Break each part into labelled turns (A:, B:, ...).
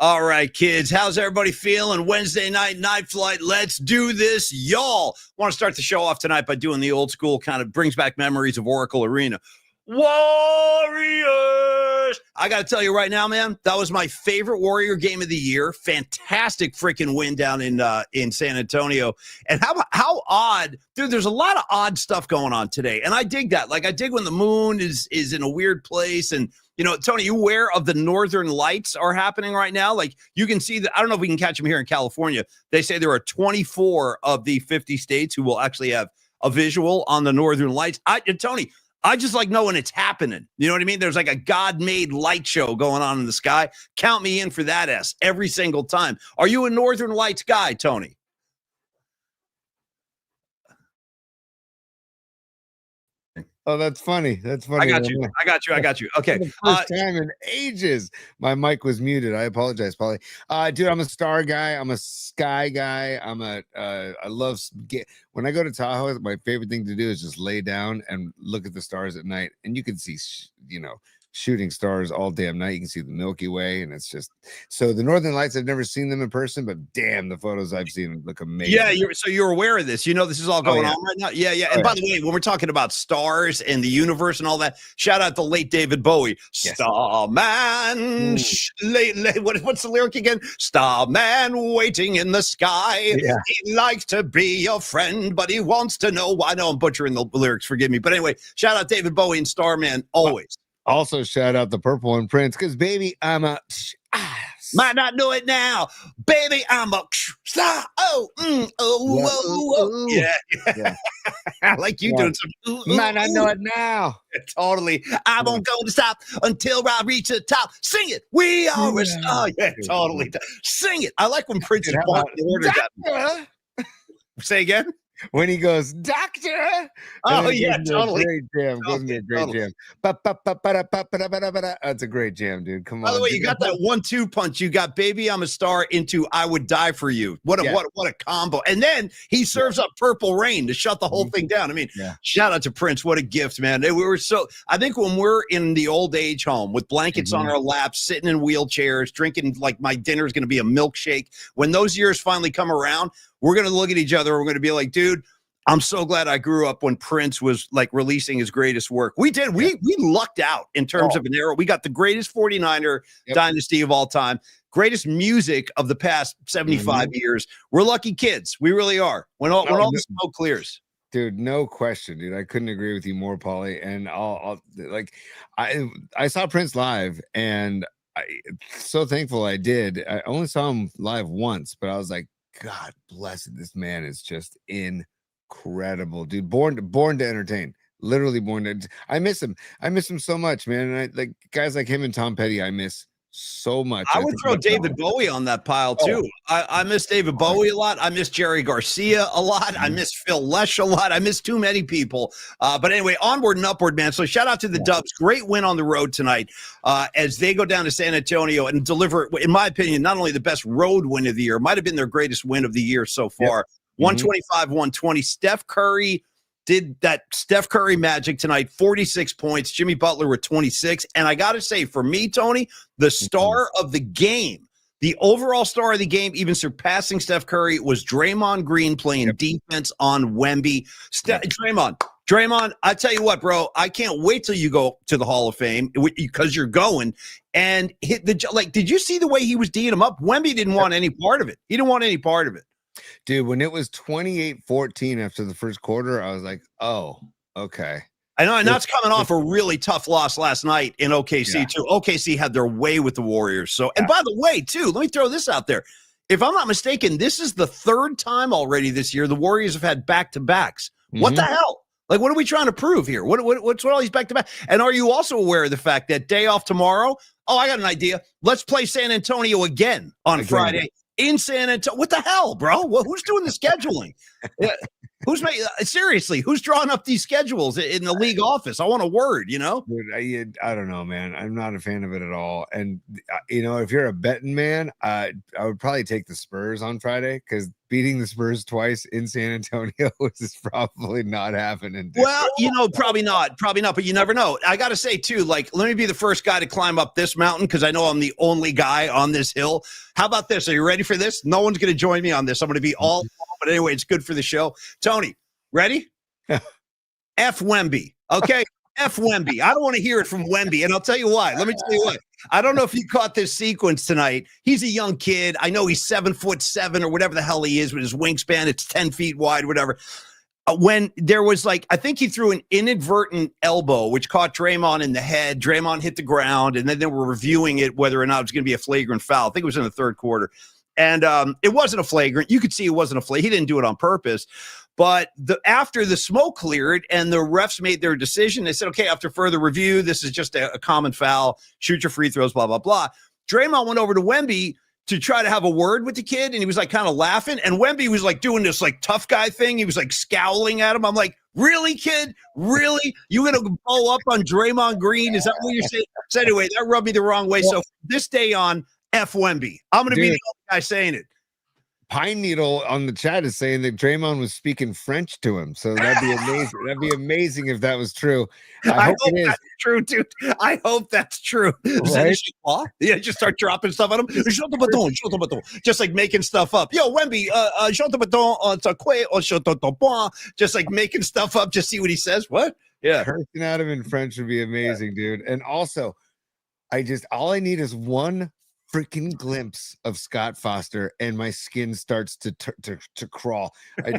A: All right, kids, how's everybody feeling? Wednesday night flight. Let's do this, y'all. Want to start the show off tonight by doing the old school kind of brings back memories of Oracle Arena. Warriors! I got to tell you right now, man, that was my favorite Warrior game of the year. Fantastic freaking win down in San Antonio. And how odd, dude, there's a lot of odd stuff going on today. And I dig that. Like, I dig when the moon is in a weird place. And, you know, Tony, you aware of the Northern Lights are happening right now? Like, you can see that. I don't know if we can catch them here in California. They say there are 24 of the 50 states who will actually have a visual on the Northern Lights. Tony, I just like knowing it's happening. You know what I mean? There's like a God-made light show going on in the sky. Count me in for that every single time. Are you a Northern Lights guy, Tony?
B: Oh, that's funny. That's funny.
A: I got you. Okay.
B: First time in ages. My mic was muted. I apologize, Paulie. Dude, I'm a star guy. I'm a sky guy. I love when I go to Tahoe, my favorite thing to do is just lay down and look at the stars at night. And you can see, shooting stars all damn night. You can see the Milky Way, and it's just so the Northern Lights. I've never seen them in person, but damn, the photos I've seen look amazing.
A: Yeah, you're aware of this. You know this is all going on right now. Yeah. And by the way, when we're talking about stars and the universe and all that, shout out to late David Bowie. Yes. Starman, what's the lyric again? Starman waiting in the sky. Yeah. He'd like to be your friend, but he wants to know why. I know I'm butchering the lyrics. Forgive me. But anyway, shout out David Bowie and Starman always.
B: Also, shout out the Purple and Prince, because baby, I'm a
A: might not know it now, baby. I'm a star. Yeah. I like you doing some.
B: Might not know it now.
A: Totally. I won't go to stop until I reach the top. Sing it. We are a star. Yeah, totally. Sing it. I like when Prince is born. Say again.
B: When he goes, doctor.
A: Oh, yeah, totally.
B: Great jam. Goes into a great jam. That's a great jam, dude. Come on.
A: By the way, you got that 1-2 punch. You got Baby I'm a Star into I Would Die for You. What a combo. And then he serves up Purple Rain to shut the whole thing down. I mean, shout out to Prince. What a gift, man. I think when we're in the old age home with blankets on our laps, sitting in wheelchairs, drinking like my dinner is going to be a milkshake. When those years finally come around, we're going to look at each other. We're going to be like, dude, I'm so glad I grew up when Prince was like releasing his greatest work. We did. We lucked out in terms of an era. We got the greatest 49er dynasty of all time, greatest music of the past 75 years. We're lucky kids. We really are. When all the smoke clears.
B: Dude, no question, dude. I couldn't agree with you more, Paulie. And I saw Prince live, and I'm so thankful I did. I only saw him live once, but I was like, God bless it. This man is just incredible, dude. Born to entertain. Literally born to. I miss him. I miss him so much, man. And I like guys like him and Tom Petty. I miss so much.
A: I would throw David Bowie on that pile too. I miss David Bowie a lot. I miss Jerry Garcia a lot. I miss Phil Lesh a lot. I miss too many people. But anyway, onward and upward, man. So shout out to the Dubs. Great win on the road tonight as they go down to San Antonio and deliver, in my opinion, not only the best road win of the year, might have been their greatest win of the year so far. 125-120. Steph Curry did that Steph Curry magic tonight, 46 points. Jimmy Butler with 26. And I got to say, for me, Tony, the star of the game, the overall star of the game, even surpassing Steph Curry, was Draymond Green playing defense on Wemby. Draymond, I tell you what, bro, I can't wait till you go to the Hall of Fame because you're going and hit did you see the way he was D'ing him up? Wemby didn't want any part of it. He didn't want any part of it.
B: Dude, when it was 28-14 after the first quarter, I was like, oh, okay.
A: I know, and that's coming off a really tough loss last night in OKC, too. OKC had their way with the Warriors. So, and by the way, too, let me throw this out there. If I'm not mistaken, this is the third time already this year the Warriors have had back-to-backs. What the hell? Like, what are we trying to prove here? What's all these back-to-back? And are you also aware of the fact that day off tomorrow? Oh, I got an idea. Let's play San Antonio again on Friday. In San Antonio. What the hell, bro? Who's doing the scheduling? Yeah. Seriously, who's drawing up these schedules in the league office? I want a word, you know?
B: Dude, I don't know, man. I'm not a fan of it at all. And if you're a betting man, I would probably take the Spurs on Friday because beating the Spurs twice in San Antonio is probably not happening. Dude.
A: Well, probably not, but you never know. I got to say too, like, let me be the first guy to climb up this mountain because I know I'm the only guy on this hill. How about this? Are you ready for this? No one's going to join me on this. I'm going to be all, but anyway, it's good for the show. Tony, ready? F Wemby. Okay. F Wemby. I don't want to hear it from Wemby. And I'll tell you why. Let me tell you what. I don't know if you caught this sequence tonight. He's a young kid. I know he's 7'7" or whatever the hell he is with his wingspan. It's 10 feet wide, whatever. When there was I think he threw an inadvertent elbow, which caught Draymond in the head. Draymond hit the ground, and then they were reviewing it, whether or not it was going to be a flagrant foul. I think it was in the third quarter. And it wasn't a flagrant. You could see it wasn't a flagrant. He didn't do it on purpose. But after the smoke cleared and the refs made their decision, they said, okay, after further review, this is just a common foul. Shoot your free throws, blah, blah, blah. Draymond went over to Wemby to try to have a word with the kid, and he was kind of laughing. And Wemby was doing this tough guy thing. He was scowling at him. I'm like, really, kid? Really? You going to blow up on Draymond Green? Is that what you're saying? So anyway, that rubbed me the wrong way. So from this day on, F Wemby. I'm going to be the only guy saying it.
B: Pine Needle on the chat is saying that Draymond was speaking French to him. So that'd be amazing. That'd be amazing if that was true. I hope it is.
A: That's true, dude. I hope that's true.
B: Right?
A: Yeah, just start dropping stuff at him. Just making stuff up. Yo, Wemby, just making stuff up. Just see what he says. What? Yeah.
B: Cursing at him in French would be amazing, dude. And also, all I need is one freaking glimpse of Scott Foster and my skin starts to crawl. I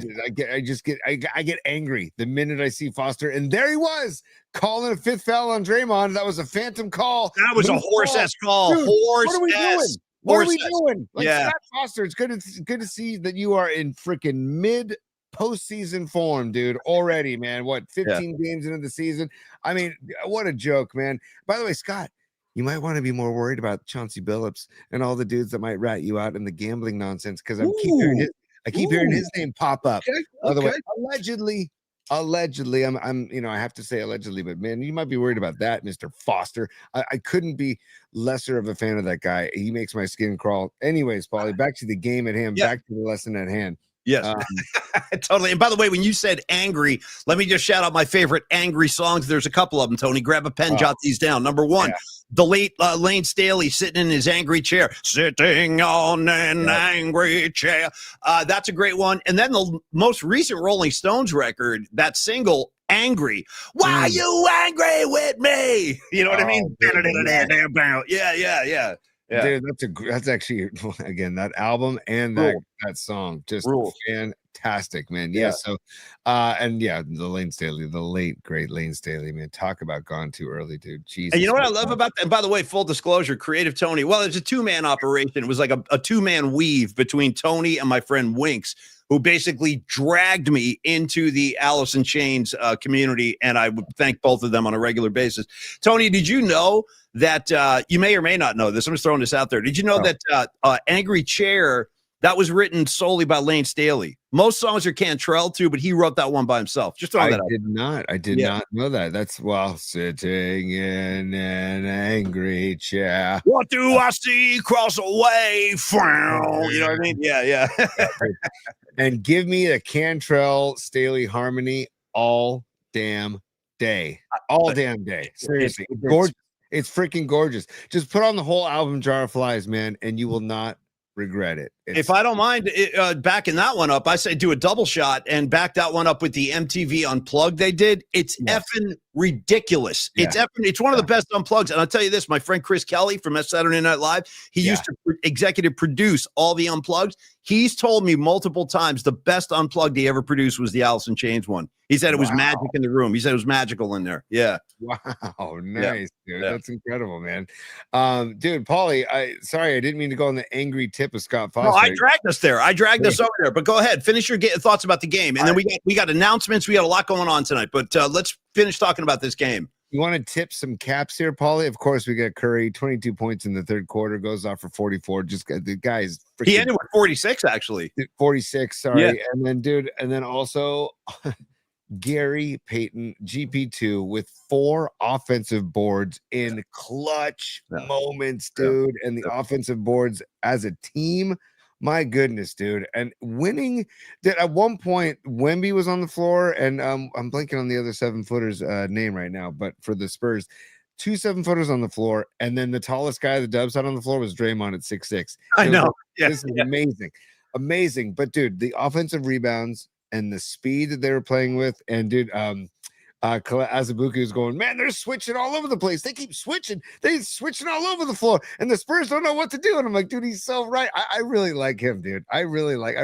B: get angry the minute I see Foster, and there he was calling a fifth foul on Draymond. That was a phantom call.
A: That was a horse-ass call.
B: Dude, what are we doing? What are we doing?
A: Yeah.
B: Scott Foster, it's good to see that you are in freaking mid postseason form, dude. Already, man. What, 15 games into the season? I mean, what a joke, man. By the way, Scott, you might want to be more worried about Chauncey Billups and all the dudes that might rat you out in the gambling nonsense because I keep hearing his name pop up.
A: Okay.
B: By the way, allegedly, I have to say allegedly, but man, you might be worried about that, Mr. Foster. I couldn't be lesser of a fan of that guy. He makes my skin crawl. Anyways, Paulie, back to the game at hand, back to the lesson at hand.
A: Yes, totally. And by the way, when you said angry, let me just shout out my favorite angry songs. There's a couple of them, Tony. Grab a pen, jot these down. Number one, the late Lane Staley sitting in his angry chair. Sitting on an angry chair. That's a great one. And then the most recent Rolling Stones record, that single, Angry. Why are you angry with me? You know what I mean? Yeah.
B: Yeah. Dude, that's actually, again, that album and that song just fantastic, man. Yeah. So the late great Lane Staley, man. Talk about gone too early, dude. Jesus.
A: And you know what I love about that? And by the way, full disclosure, Creative Tony, well, it's a two-man operation. It was like a two-man weave between Tony and my friend Winks, who basically dragged me into the Alice in Chains community, and I would thank both of them on a regular basis. Tony, did you know that you may or may not know this? I'm just throwing this out there. Did you know that Angry Chair, that was written solely by Lane Staley? Most songs are Cantrell too, but he wrote that one by himself. Just throwing that out.
B: I did not know that. That's sitting in an angry chair.
A: What do I see cross away from? You know what I mean? Yeah.
B: And give me a Cantrell Staley harmony all damn day. All damn day. Seriously. Gorgeous. It's freaking gorgeous. Just put on the whole album, Jar of Flies, man, and you will not regret it.
A: If I don't mind backing that one up, I say do a double shot and back that one up with the MTV Unplugged they did. It's effing ridiculous. It's one of the best unplugs. And I'll tell you this, my friend Chris Kelly from Saturday Night Live, he used to executive produce all the unplugs. He's told me multiple times the best unplugged he ever produced was the Alice in Chains one. He said it was magic in the room. He said it was magical in there. Yeah.
B: Wow. Nice, dude. Yeah. That's incredible, man. Dude, Paulie, I didn't mean to go on the angry tip of Scott Foster.
A: No, I dragged us there. Us over there. But go ahead. Finish your thoughts about the game. And then we got announcements. We got a lot going on tonight. But let's finish talking about this game.
B: You want to tip some caps here, Paulie? Of course, we got Curry, 22 points in the third quarter, goes off for 44. Just the guy's freaking.
A: He ended with 46, actually.
B: 46, sorry. Yeah. And then, dude, and then also Gary Payton, GP2, with 4 offensive boards in clutch moments, dude. And the offensive boards as a team. My goodness, dude. And winning at one point, Wemby was on the floor, and I'm blanking on the other 7-footer's name right now, but for the Spurs, 2 7-footers on the floor, and then the tallest guy the Dubs had on the floor was Draymond at 6'6".
A: I know.
B: This is amazing. But dude, the offensive rebounds and the speed that they were playing with, and dude, Azubuike was going, man, they're switching all over the place. They keep switching. They're switching all over the floor, and the Spurs don't know what to do. And I'm like, dude, he's so right. I really like him, dude. I really like.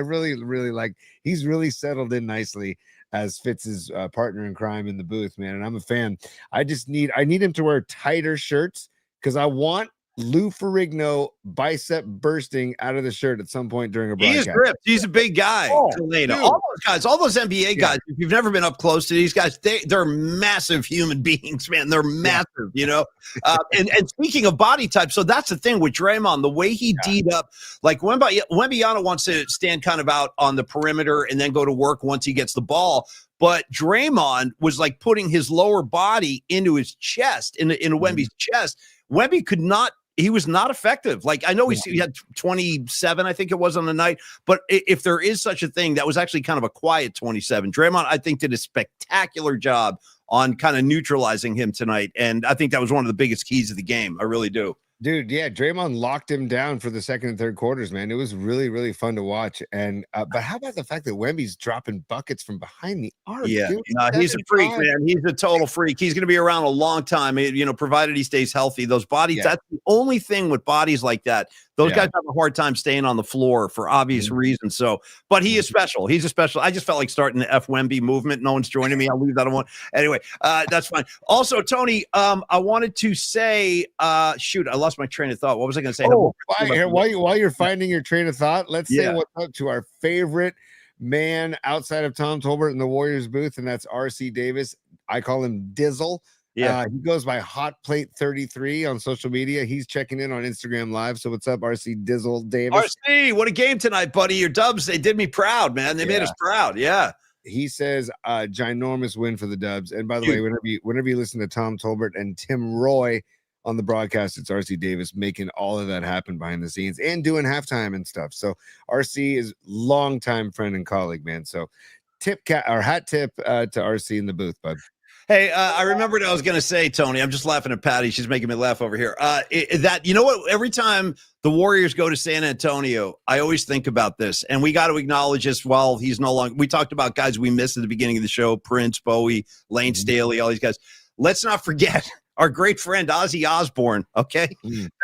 B: He's really settled in nicely as Fitz's partner in crime in the booth, man. And I'm a fan. I need him to wear tighter shirts because I want Lou Ferrigno bicep bursting out of the shirt at some point during a broadcast.
A: He is ripped. He's a big guy. All those guys, all those NBA guys, if you've never been up close to these guys, they're massive human beings, man. They're massive, you know? And speaking of body type, so that's the thing with Draymond, the way he D'd up, like Wembanyama wants to stand kind of out on the perimeter and then go to work once he gets the ball. But Draymond was like putting his lower body into his chest, into Wemby's chest. Wemby could not. He was not effective. Like, I know he had 27, I think it was on the night, but if there is such a thing, that was actually kind of a quiet 27. Draymond, I think, did a spectacular job on kind of neutralizing him tonight. And I think that was one of the biggest keys of the game. I really do.
B: Dude, yeah, Draymond locked him down for the second and third quarters, man. It was really, really fun to watch. And but how about the fact that Wemby's dropping buckets from behind the arc?
A: Yeah,
B: dude?
A: He's a freak, man. He's a total freak. He's going to be around a long time, you know, provided he stays healthy. Those bodies, that's the only thing with bodies like that. Those guys have a hard time staying on the floor for obvious reasons. So, but he is special. He's a special. I just felt like starting the F Wemby movement. No one's joining me. I'll leave that alone. Anyway, that's fine. Also, Tony, I wanted to say, shoot, I lost my train of thought. What was I going to say?
B: While you're finding your train of thought, let's say what's up to our favorite man outside of Tom Tolbert in the Warriors booth, and that's RC Davis. I call him Dizzle. Yeah, he goes by Hot Plate 33 on social media. He's checking in on Instagram Live. So what's up, RC Dizzle Davis?
A: RC, what a game tonight, buddy. Your Dubs, they did me proud, man. They made us proud. Yeah.
B: He says ginormous win for the Dubs. And by the way, whenever you listen to Tom Tolbert and Tim Roy on the broadcast, it's RC Davis making all of that happen behind the scenes and doing halftime and stuff. So RC is longtime friend and colleague, man. So hat tip to RC in the booth, bud.
A: Hey, I remembered I was going to say, Tony, I'm just laughing at Patty. She's making me laugh over here. That, you know what? Every time the Warriors go to San Antonio, I always think about this. And we got to acknowledge this while he's no longer. We talked about guys we missed at the beginning of the show, Prince, Bowie, Lane Staley, all these guys. Let's not forget our great friend Ozzy Osbourne, okay?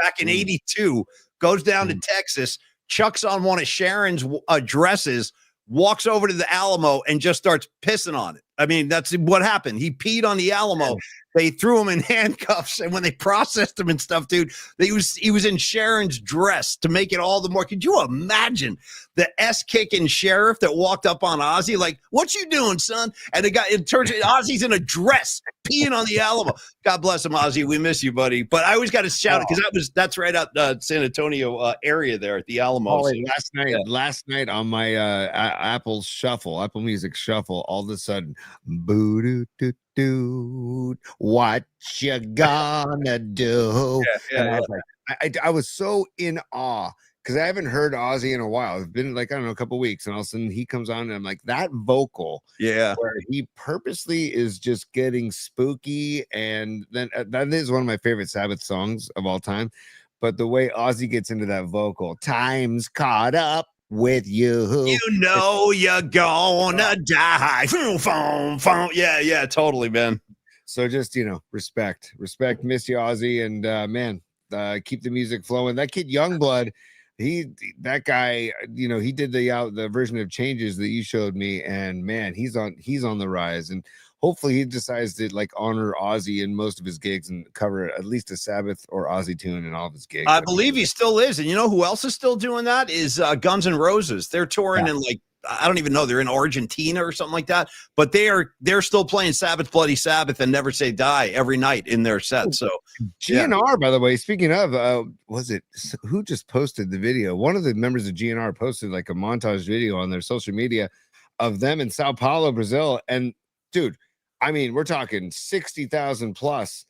A: Back in 82, goes down to Texas, chucks on one of Sharon's dresses, walks over to the Alamo and just starts pissing on it. I mean, that's what happened. He peed on the Alamo. They threw him in handcuffs, and when they processed him and stuff, dude, he was in Sharon's dress to make it all the more. Could you imagine the kicking sheriff that walked up on Ozzy like, "What you doing, son?" And the guy, it turns out Ozzy's in a dress peeing on the Alamo. God bless him, Ozzy. We miss you, buddy. But I always got to shout it because that's right out San Antonio area there at the Alamo.
B: Last night on my Apple Music Shuffle, all of a sudden, boo doo doo doo, what you gonna do? I was so in awe because I haven't heard Ozzy in a while. It's been like, I don't know, a couple of weeks, and all of a sudden he comes on and I'm like, that vocal, where he purposely is just getting spooky. And then that is one of my favorite Sabbath songs of all time. But the way Ozzy gets into that vocal, time's caught up with you.
A: You know you're gonna die. Yeah, totally, man.
B: So just, respect. Miss you, Ozzy, and man, keep the music flowing. That kid Youngblood, that guy, he did the version of Changes that you showed me, and man, he's on the rise. And hopefully he decides to honor Ozzy in most of his gigs and cover at least a Sabbath or Ozzy tune in all of his gigs.
A: I believe he still is. And you know who else is still doing that is Guns N' Roses. They're touring in I don't even know, they're in Argentina or something like that, but they're still playing Sabbath Bloody Sabbath and Never Say Die every night in their set. So
B: GNR, by the way, speaking of, was it who just posted the video? One of the members of GNR posted like a montage video on their social media of them in Sao Paulo, Brazil. And dude, I mean, we're talking 60,000 plus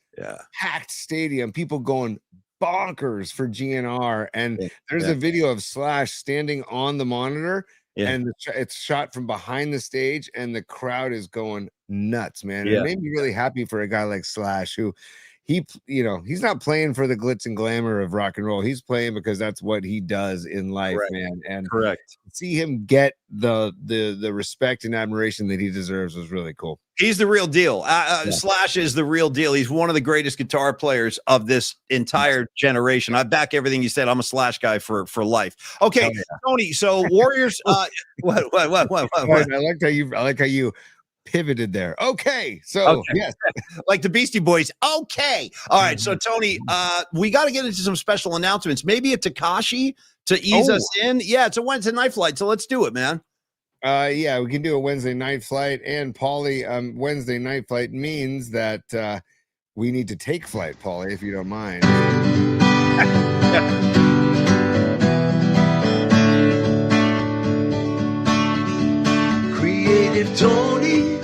B: packed stadium, people going bonkers for GNR. And there's a video of Slash standing on the monitor. And it's shot from behind the stage, and the crowd is going nuts, man. It made me really happy for a guy like Slash, who he's not playing for the glitz and glamour of rock and roll. He's playing because that's what he does in life, man. And see him get the respect and admiration that he deserves was really cool.
A: He's the real deal. Slash is the real deal. He's one of the greatest guitar players of this entire generation. I back everything you said. I'm a Slash guy for life. Okay, Tony. So Warriors. What?
B: I like how you pivoted there. Okay, so yes,
A: like the Beastie Boys. Okay, all right. So Tony, we got to get into some special announcements. Maybe a Takashi to ease us in. Yeah, it's a Wednesday night flight, so let's do it, man.
B: Yeah, we can do a Wednesday night flight. And Paulie, Wednesday night flight means that we need to take flight, Paulie, if you don't mind.
C: Creative Tony,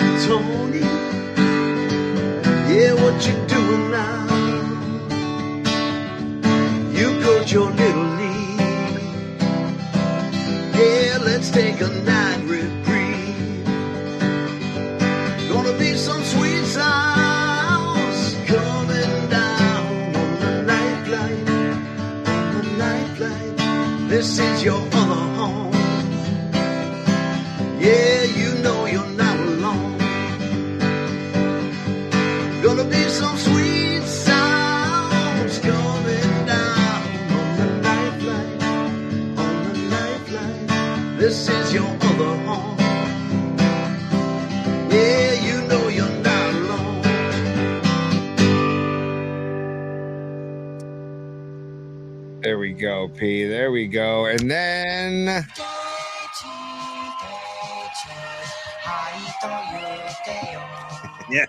C: yeah, what you doing now? You got your little lead. Yeah, let's take a night reprieve. Gonna be some sweet sounds coming down on the night flight, on the night flight. This is your other home. Yeah, you know you're not alone. Gonna be some sweet sounds coming down on the night flight, on the night flight. This is your other home. Yeah, you know you're not alone.
B: There we go, P. There we go. And then
A: yeah.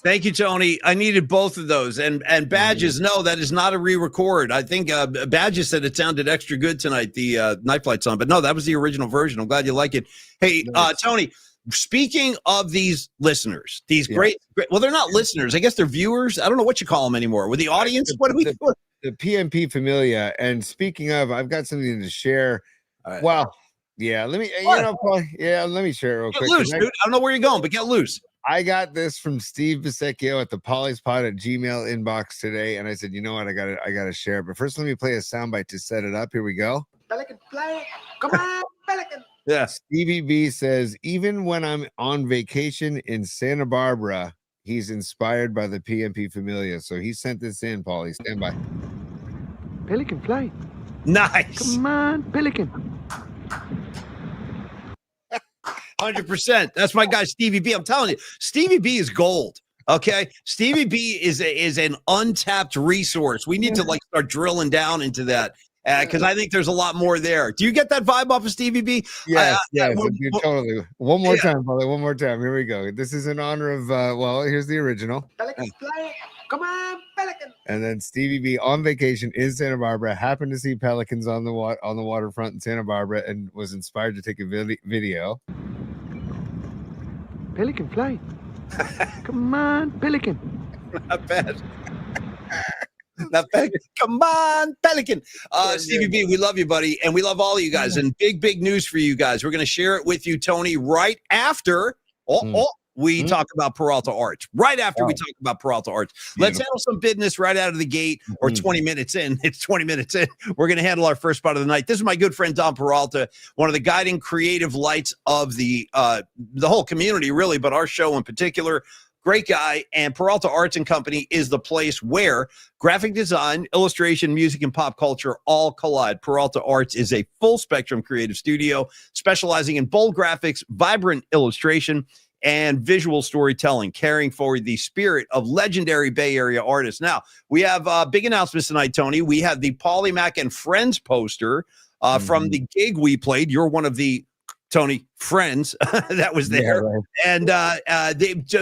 A: Thank you, Tony. I needed both of those. And Badges, no, that is not a re-record. I think Badges said it sounded extra good tonight, the Night Flight song. But no, that was the original version. I'm glad you like it. Hey, Tony, speaking of these listeners, these great, well, they're not listeners. I guess they're viewers. I don't know what you call them anymore. With the audience, what do we do?
B: The PMP Familia. And speaking of, I've got something to share.
A: Right.
B: Well, yeah, let me, let me share it real quick.
A: Get loose, dude. I don't know where you're going, but get loose.
B: I got this from Steve Bisecchio at the polyspot at Gmail inbox today, and I said, you know what, I gotta share it. But first, let me play a soundbite to set it up. Here we go.
C: Pelican, play. Come on, Pelican.
A: Yeah.
B: Stevie B says, even when I'm on vacation in Santa Barbara, he's inspired by the PMP Familia. So he sent this in, Paulie. Stand by.
C: Pelican, fly.
A: Nice.
C: Come on, Pelican.
A: 100%. That's my guy, Stevie B. I'm telling you, Stevie B is gold. Okay. Stevie B is an untapped resource. We need to start drilling down into that. Because I think there's a lot more there. Do you get that vibe off of Stevie B?
B: Yes, totally. One more time, Paulie. One more time. Here we go. This is in honor of, here's the original.
C: Pelican, fly. Come on, Pelican.
B: And then Stevie B on vacation in Santa Barbara, happened to see pelicans on the waterfront in Santa Barbara, and was inspired to take a video.
C: Pelican, fly. Come on, Pelican.
A: Not bad. Not bad. Come on, Pelican. Stevie B, we love you, buddy. And we love all of you guys. And big news for you guys. We're going to share it with you, Tony, right after we talk about Peralta Arts. Right after we talk about Peralta Arts. Let's handle some business right out of the gate, or 20 minutes in. It's 20 minutes in. We're going to handle our first part of the night. This is my good friend, Don Peralta, one of the guiding creative lights of the whole community, really, but our show in particular. Great guy. And Peralta Arts and Company is the place where graphic design, illustration, music, and pop culture all collide. Peralta Arts is a full spectrum creative studio specializing in bold graphics, vibrant illustration, and visual storytelling, carrying forward the spirit of legendary Bay Area artists. Now, we have big announcements tonight, Tony. We have the Pauly Mac and Friends poster from the gig we played. You're one of the, Tony, friends that was there. Yeah, right. And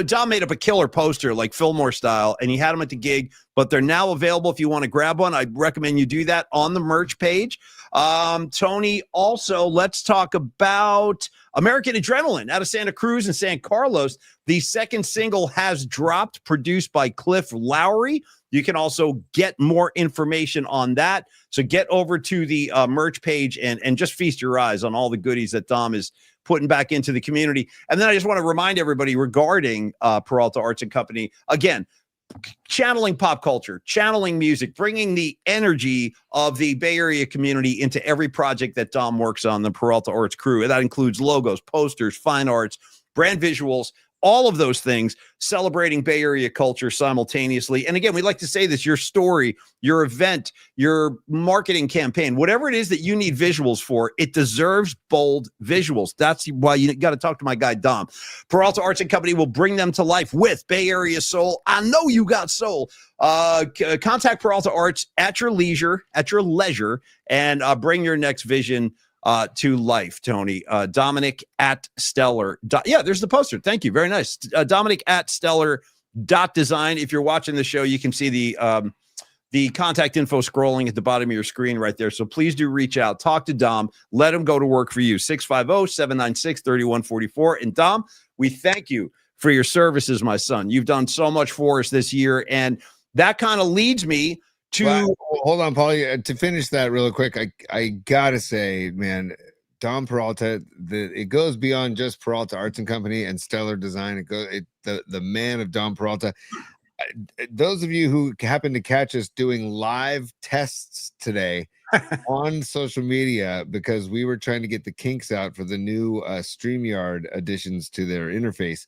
A: Dom made up a killer poster, like Fillmore style, and he had them at the gig, but they're now available if you want to grab one. I recommend you do that on the merch page. Tony, also, let's talk about American Adrenaline out of Santa Cruz and San Carlos. The second single has dropped, produced by Cliff Lowry. You can also get more information on that. So get over to the merch page and just feast your eyes on all the goodies that Dom is putting back into the community. And then I just want to remind everybody regarding Peralta Arts and Company, again, channeling pop culture, channeling music, bringing the energy of the Bay Area community into every project that Dom works on, the Peralta Arts crew. That includes logos, posters, fine arts, brand visuals, all of those things, celebrating Bay Area culture simultaneously. And again, we like to say this, your story, your event, your marketing campaign, whatever it is that you need visuals for, it deserves bold visuals. That's why you got to talk to my guy, Dom. Peralta Arts and Company will bring them to life with Bay Area soul. I know you got soul. Contact Peralta Arts at your leisure, and bring your next vision to life, Tony. Dominic at Stellar. Yeah, there's the poster. Thank you. Very nice. Dominic at Stellar.design. If you're watching the show, you can see the contact info scrolling at the bottom of your screen right there. So please do reach out. Talk to Dom. Let him go to work for you. 650-796-3144. And Dom, we thank you for your services, my son. You've done so much for us this year. And that kind of leads me to
B: hold on, Paulie. To finish that real quick, I gotta say, man, Dom Peralta, it goes beyond just Peralta Arts and Company and Stellar Design. The man of Dom Peralta. Those of you who happen to catch us doing live tests today on social media, because we were trying to get the kinks out for the new StreamYard additions to their interface.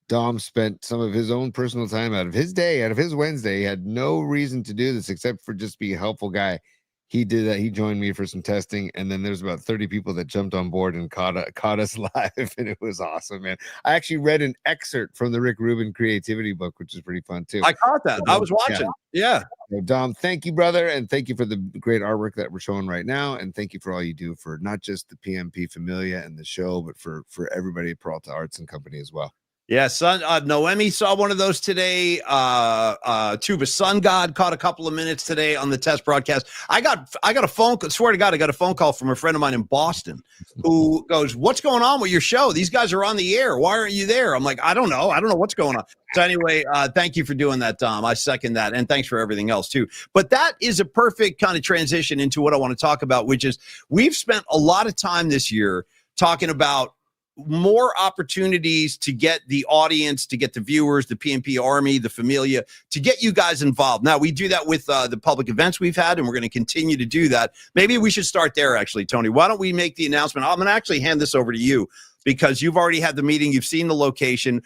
B: Dom spent some of his own personal time out of his day, out of his Wednesday. He had no reason to do this except for just be a helpful guy. He did that. He joined me for some testing, and then there's about 30 people that jumped on board and caught us live, and it was awesome, man. I actually read an excerpt from the Rick Rubin creativity book, which is pretty fun too.
A: I caught that. I was watching. Yeah.
B: So Dom, thank you, brother, and thank you for the great artwork that we're showing right now, and thank you for all you do for not just the PMP Familia and the show, but for everybody at Peralta Arts and Company as well.
A: Yeah, son. Noemi saw one of those today. Tuba Sun God caught a couple of minutes today on the test broadcast. I got a phone call. Swear to God, I got a phone call from a friend of mine in Boston who goes, "What's going on with your show? These guys are on the air. Why aren't you there?" I'm like, I don't know what's going on. So anyway, thank you for doing that, Dom. I second that, and thanks for everything else too. But that is a perfect kind of transition into what I want to talk about, which is we've spent a lot of time this year talking about more opportunities to get the audience, to get the viewers, the PMP Army, the Familia, to get you guys involved. Now, we do that with the public events we've had, and we're going to continue to do that. Maybe we should start there, actually, Tony. Why don't we make the announcement? I'm going to actually hand this over to you because you've already had the meeting. You've seen the location.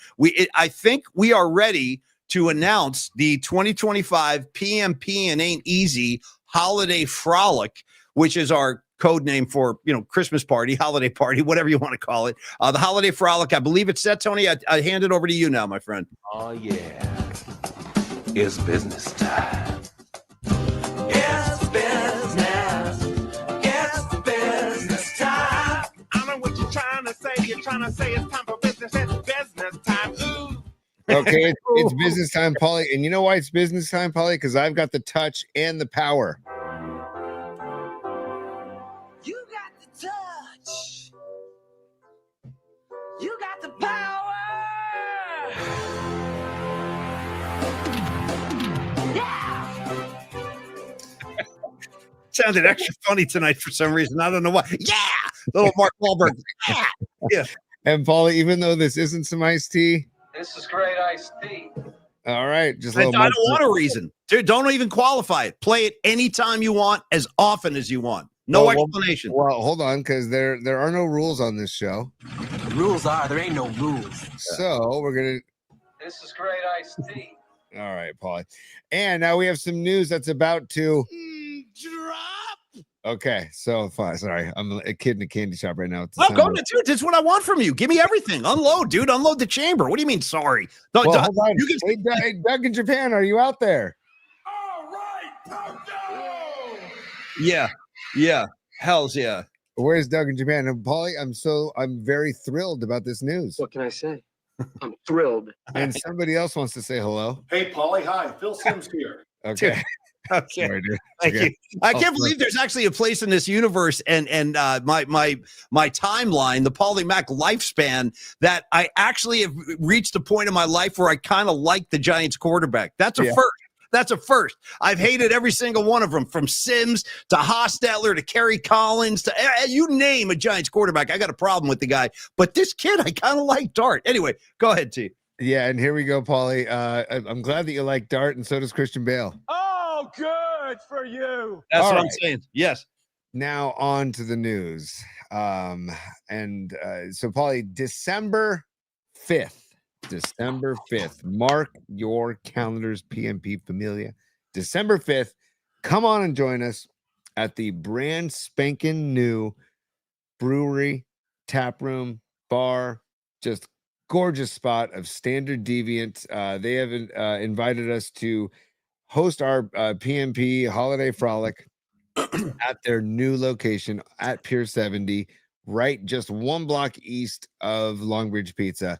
A: I think we are ready to announce the 2025 PMP and Ain't Easy Holiday Frolic, which is our code name for, Christmas party, holiday party, whatever you want to call it. The Holiday Frolic, I believe it's set, Tony. I hand it over to you now, my friend.
D: Oh, yeah. It's business time. It's business. It's business time. I know what you're trying to say. You're trying to say it's time for business. It's business time. Ooh.
B: Okay, it's business time, Paulie. And you know why it's business time, Paulie? Because I've got the touch and the power.
D: You got the touch. You got the power. Yeah.
A: Sounded extra funny tonight for some reason. I don't know why. Yeah. Little Mark Wahlberg. Yeah.
B: And Paulie, even though this isn't some iced tea.
E: This is great iced tea.
B: All right. Just
A: I don't want a reason. Dude, don't even qualify it. Play it anytime you want, as often as you want. No explanation.
B: Well, hold on, because there are no rules on this show.
F: The rules are there ain't no rules.
B: So we're gonna
E: This is great iced tea.
B: All right, Paulie. And now we have some news that's about to
A: Drop.
B: Okay, so fine. Sorry, I'm a kid in a candy shop right now. It's the
A: I'm
B: sound
A: going
B: of-
A: to, dude. That's what I want from you. Give me everything. Unload, dude. Unload the chamber. What do you mean? Sorry. No,
B: Well, hold on.
A: you can.
B: Hey, Doug in Japan, are you out there?
D: All right, Purdy!
A: Yeah. Hell's yeah.
B: Where's Doug in Japan? And Paulie, I'm very thrilled about this news.
E: What can I say? I'm thrilled.
B: And somebody else wants to say hello.
F: Hey, Paulie. Hi. Phil Sims here.
B: Okay.
A: Okay.
B: Sorry, dude.
A: Thank
B: Okay.
A: you. I can't believe there's actually a place in this universe and my timeline, the Paulie Mack lifespan, that I actually have reached a point in my life where I kind of like the Giants quarterback. That's a first. That's a first. I've hated every single one of them, from Sims to Hostetler to Kerry Collins to you name a Giants quarterback. I got a problem with the guy, but this kid, I kind of like Dart. Anyway, go ahead, T.
B: Yeah, and here we go, Paulie. I'm glad that you like Dart, and so does Christian Bale.
D: Oh, good for you.
A: That's
B: All
A: what I'm
B: right.
A: saying. Yes.
B: Now on to the news. So Paulie, December 5th. Mark your calendars, PMP Familia. December 5th. Come on and join us at the brand spanking new brewery, tap room, bar, just gorgeous spot of Standard Deviant. They have invited us to host our PMP holiday frolic at their new location at Pier 70, right just one block east of Longbridge Pizza.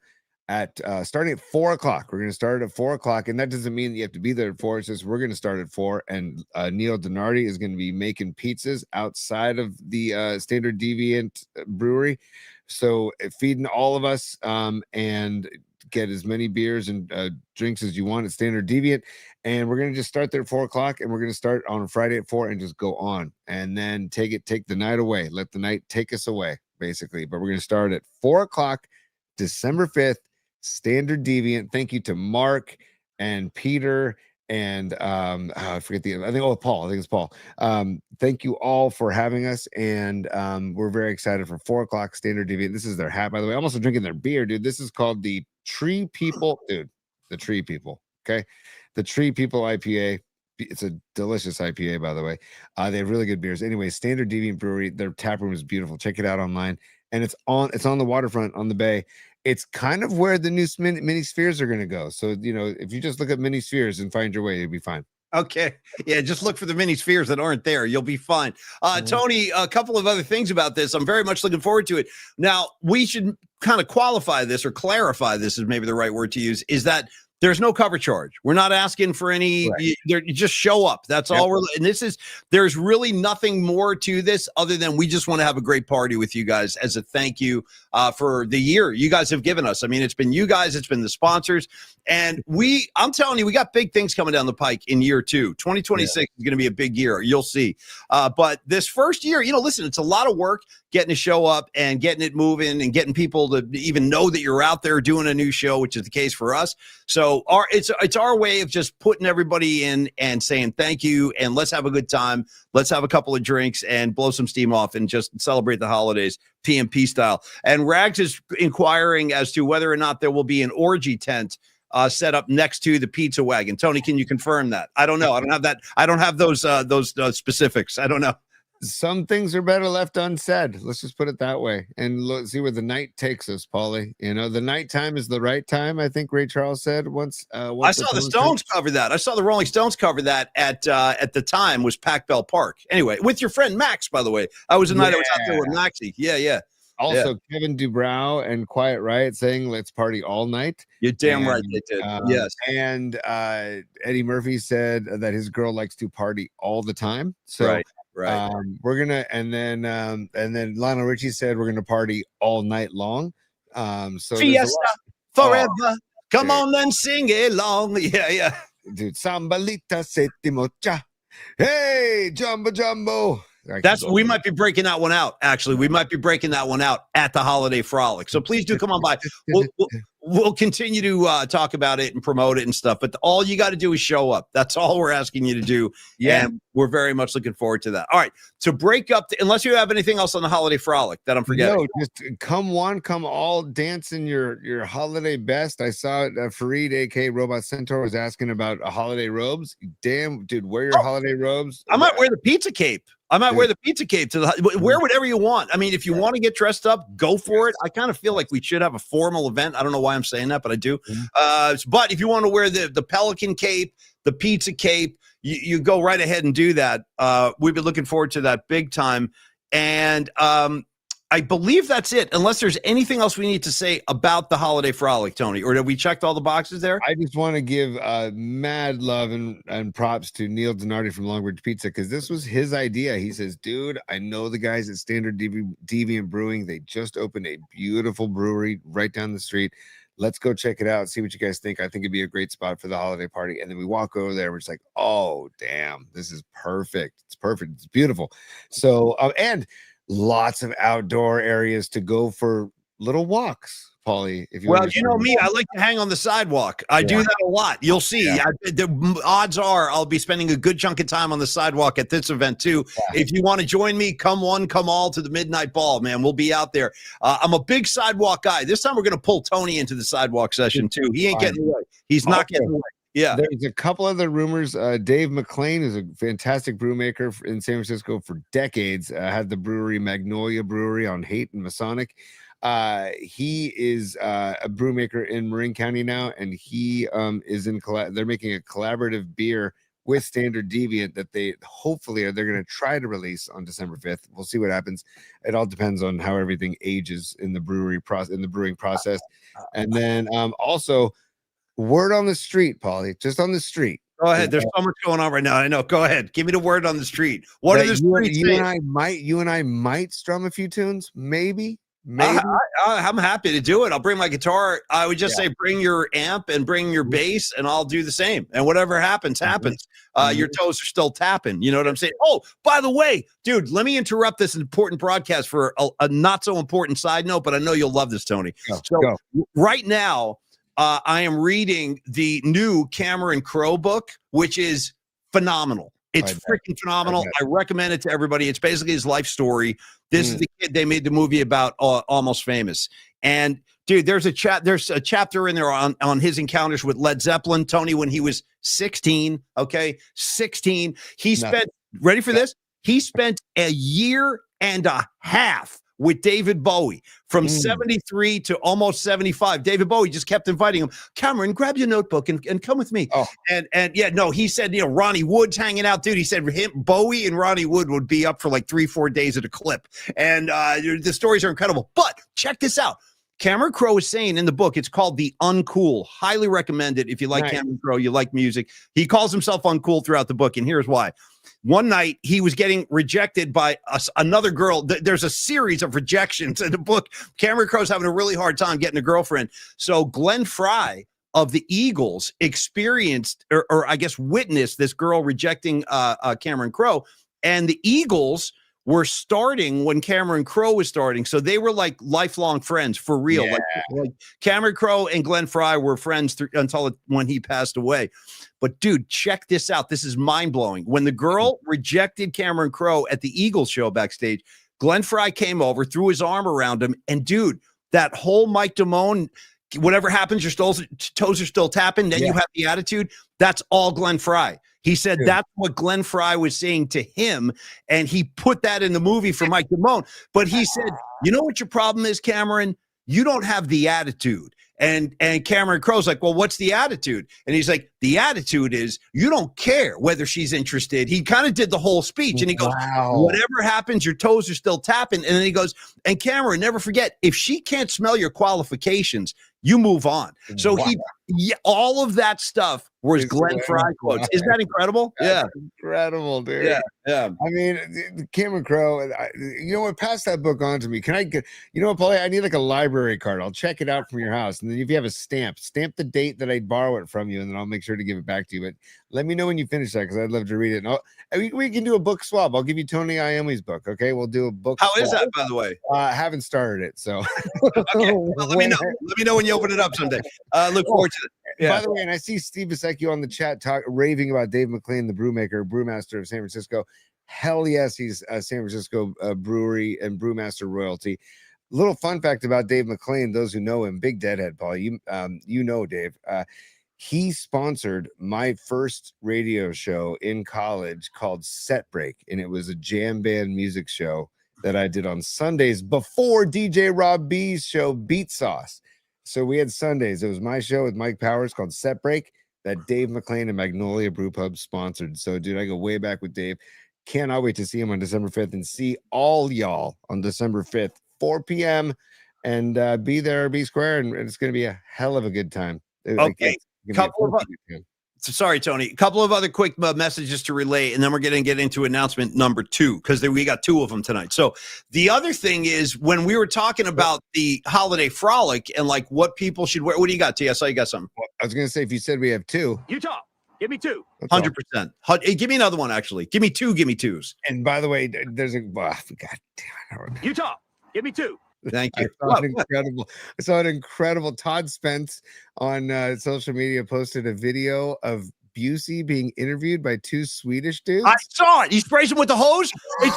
B: At starting at 4 o'clock. We're going to start at 4 o'clock, and that doesn't mean that you have to be there at 4. It's just we're going to start at 4, and Neil Donardi is going to be making pizzas outside of the Standard Deviant brewery, so feeding all of us and get as many beers and drinks as you want at Standard Deviant. And we're going to just start there at 4 o'clock, and we're going to start on a Friday at 4 and just go on, and then take the night away. Let the night take us away, basically. But we're going to start at 4 o'clock, December 5th. Standard Deviant. Thank you to Mark and Peter and I forget Paul. I think it's Paul. Thank you all for having us, and we're very excited for 4 o'clock Standard Deviant. This is their hat, by the way. I'm also drinking their beer, dude. This is called the Tree People, dude. The Tree People. Okay, the Tree People IPA. It's a delicious IPA, by the way. They have really good beers. Anyway, Standard Deviant Brewery. Their tap room is beautiful. Check it out online, and it's on the waterfront on the bay. It's kind of where the new mini spheres are going to go. So, if you just look at mini spheres and find your way, you'll be fine.
A: Okay. Yeah, just look for the mini spheres that aren't there. You'll be fine. Tony, a couple of other things about this. I'm very much looking forward to it. Now, we should kind of qualify this, or clarify this is maybe the right word to use, is that there's no cover charge. We're not asking for any,
B: right.
A: You just show up. That's all there's really nothing more to this other than we just want to have a great party with you guys as a thank you for the year you guys have given us. I mean, it's been you guys, it's been the sponsors, and I'm telling you, we got big things coming down the pike in year 2. 2026 is going to be a big year. You'll see. But this first year, listen, it's a lot of work getting to show up and getting it moving and getting people to even know that you're out there doing a new show, which is the case for us. So it's our way of just putting everybody in and saying thank you, and let's have a good time. Let's have a couple of drinks and blow some steam off and just celebrate the holidays PMP style. And Rags is inquiring as to whether or not there will be an orgy tent set up next to the pizza wagon. Tony, can you confirm that? I don't know. I don't have that. I don't have those specifics. I don't know.
B: Some things are better left unsaid. Let's just put it that way, and see where the night takes us, Paulie. The nighttime is the right time. I think Ray Charles said once.
A: I saw the Stones cover that. I saw the Rolling Stones cover that at the time was Pac Bell Park. Anyway, with your friend Max, by the way. I was a night I was out there with Maxie. Yeah.
B: Also, Kevin Dubrow and Quiet Riot saying let's party all night.
A: You're damn right they did. Yes.
B: And Eddie Murphy said that his girl likes to party all the time. So.
A: Right.
B: We're gonna, and then Lionel Richie said we're gonna party all night long. So
A: Fiesta forever. Come on then, sing along. Yeah.
B: Dude, Sambalita Setimo Cha. Hey, Jumbo.
A: We might be breaking that one out. Actually, we might be breaking that one out at the Holiday Frolic. So please do come on by. We'll continue to talk about it and promote it and stuff. But all you got to do is show up. That's all we're asking you to do.
B: Yeah.
A: And we're very much looking forward to that. All right. To break up, unless you have anything else on the Holiday Frolic that I'm forgetting.
B: No, just come one, come all, dance in your holiday best. I saw Fareed, aka Robot Centaur, was asking about holiday robes. Damn, dude, wear your holiday robes.
A: I might wear the pizza cape. Wear the pizza cape to wear whatever you want. I mean, if you want to get dressed up, go for it. I kind of feel like we should have a formal event. I don't know why I'm saying that, but I do. But if you want to wear the pelican cape, the pizza cape, you go right ahead and do that. We've been looking forward to that big time. And I believe that's it, unless there's anything else we need to say about the Holiday Frolic, Tony, or have we checked all the boxes there?
B: I just want to give mad love and props to Neil Donardi from Longbridge Pizza, because this was his idea. He says, dude, I know the guys at Standard Deviant Brewing. They just opened a beautiful brewery right down the street. Let's go check it out and see what you guys think. I think it'd be a great spot for the holiday party. And then we walk over there. We're just like, oh, damn, this is perfect. It's perfect. It's beautiful. So, and lots of outdoor areas to go for little walks, Paulie. If you
A: you know me, I like to hang on the sidewalk. I do that a lot. You'll see. The odds are I'll be spending a good chunk of time on the sidewalk at this event too. Yeah. If you want to join me, come one, come all to the Midnight Ball, man. We'll be out there. I'm a big sidewalk guy. This time we're going to pull Tony into the sidewalk session too. He ain't getting away. He's not getting away. Yeah,
B: there's a couple other rumors. Dave McLean is a fantastic brewmaker in San Francisco for decades. Had the brewery Magnolia Brewery on Haight and Masonic. He is a brewmaker in Marin County now, and he is in. They're making a collaborative beer with Standard Deviant that they're going to try to release on December 5th. We'll see what happens. It all depends on how everything ages in the brewing process, and then also. Word on the street, Paulie, just on the street.
A: Go ahead. There's so much going on right now. I know. Go ahead. Give me the word on the street. What are the streets?
B: You and I might strum a few tunes, maybe.
A: I'm happy to do it. I'll bring my guitar. I would just say bring your amp and bring your bass, and I'll do the same. And whatever happens. Your toes are still tapping. You know what I'm saying? Oh, by the way, dude, let me interrupt this important broadcast for a not so important side note, but I know you'll love this, Tony. Go. Right now, I am reading the new Cameron Crowe book, which is phenomenal. It's freaking phenomenal. I recommend it to everybody. It's basically his life story. This is the kid they made the movie about, Almost Famous. And dude, there's a chapter in there on his encounters with Led Zeppelin, Tony, when he was 16. Okay, 16. He spent ready for this? He spent a year and a half with David Bowie from 73 to almost 75. David Bowie just kept inviting him. Cameron, grab your notebook and come with me. He said, Ronnie Wood's hanging out, dude. He said Bowie and Ronnie Wood would be up for like 3-4 days at a clip. And the stories are incredible. But check this out. Cameron Crowe is saying in the book, it's called The Uncool. Highly recommend it if you like Cameron Crowe, you like music. He calls himself uncool throughout the book, and here's why. One night, he was getting rejected by another girl. There's a series of rejections in the book. Cameron Crowe's having a really hard time getting a girlfriend. So Glenn Frey of the Eagles experienced, or I guess witnessed, this girl rejecting Cameron Crowe. And the Eagles were starting when Cameron Crowe was starting. So they were like lifelong friends for real.
B: Yeah.
A: Like Cameron Crowe and Glenn Frey were friends until when he passed away. But dude, check this out. This is mind blowing. When the girl rejected Cameron Crowe at the Eagles show backstage, Glenn Frey came over, threw his arm around him. And dude, that whole Mike Damone, whatever happens, your toes are still tapping. Then you have the attitude. That's all Glenn Frey. He said that's what Glenn Frey was saying to him, and he put that in the movie for Mike Damone. But he said, you know what your problem is, Cameron? You don't have the attitude. And Cameron Crowe's like, well, what's the attitude? And he's like, the attitude is you don't care whether she's interested. He kind of did the whole speech, and he goes, whatever happens, your toes are still tapping. And then he goes, and Cameron, never forget, if she can't smell your qualifications, you move on. So Yeah, all of that stuff was
B: It's
A: Glenn
B: Glenn
A: Fry quotes.
B: Fry.
A: Isn't that incredible? Yeah,
B: That's incredible, dude.
A: yeah, yeah.
B: I mean, Cameron Crowe, you know what? Pass that book on to me. Can I get, you know what, Paulie? I need like a library card. I'll check it out from your house. And then if you have a stamp the date that I borrow it from you, and then I'll make sure to give it back to you. But let me know when you finish that because I'd love to read it. And we can do a book swap. I'll give you Tony Iommi's book. Okay. We'll do a book
A: How is
B: swap.
A: that, by the way?
B: I haven't started it. So,
A: Okay, well, let me know. Let me know when you open it up someday. Look forward to it. Yeah.
B: By the way, and I see Steve Bisecchio on the chat raving about Dave McLean, the brewmaster of San Francisco. Hell yes, he's a San Francisco brewery and brewmaster royalty. Little fun fact about Dave McLean, those who know him, big deadhead, Paul. You know Dave. He sponsored my first radio show in college called Set Break, and it was a jam band music show that I did on Sundays before DJ Rob B's show Beat Sauce. So we had Sundays. It was my show with Mike Powers called Set Break that Dave McLean and Magnolia Brew Pub sponsored. So, dude, I go way back with Dave. Cannot wait to see him on December 5th and see all y'all on December 5th, 4 p.m. and be there, be square. And it's going to be a hell of a good time.
A: Okay. Sorry, Tony. A couple of other quick messages to relay, and then we're going to get into announcement number 2 because we got 2 of them tonight. So the other thing is when we were talking about the holiday frolic and like what people should wear. What do you got, T? I saw you got something.
B: Well, I was going to say, if you said we have 2.
G: Utah, give me 2.
A: 100%. Hey, give me another one, actually. Give me 2. Give me 2s.
B: And by the way, there's a God damn it.
G: Utah, give me 2.
A: Thank
B: I
A: you.
B: saw an incredible. Todd Spence on social media posted a video of Busey being interviewed by 2 Swedish dudes.
A: I saw it. He sprays him with the hose. I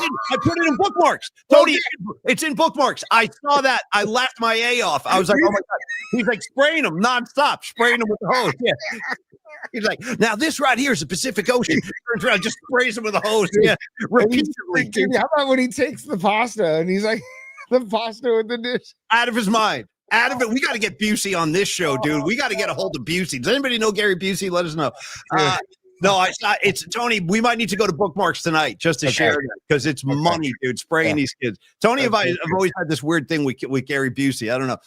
A: put it in bookmarks. Tony, it's in bookmarks. I saw that. I laughed my A off. I was like, oh my God. He's like spraying them nonstop, spraying them with the hose. Yeah. He's like, now this right here is the Pacific Ocean. Turns around, just sprays him with a hose. Yeah. Repeatedly.
B: Dude, how about when he takes the pasta and he's like, the pasta with the dish?
A: Out of his mind. Out of it. We got to get Busey on this show, dude. We got to get a hold of Busey. Does anybody know Gary Busey? Let us know. No, it's Tony. We might need to go to bookmarks tonight just to share it because it's money, dude. Spraying these kids. Tony, I've always had this weird thing with Gary Busey. I don't know.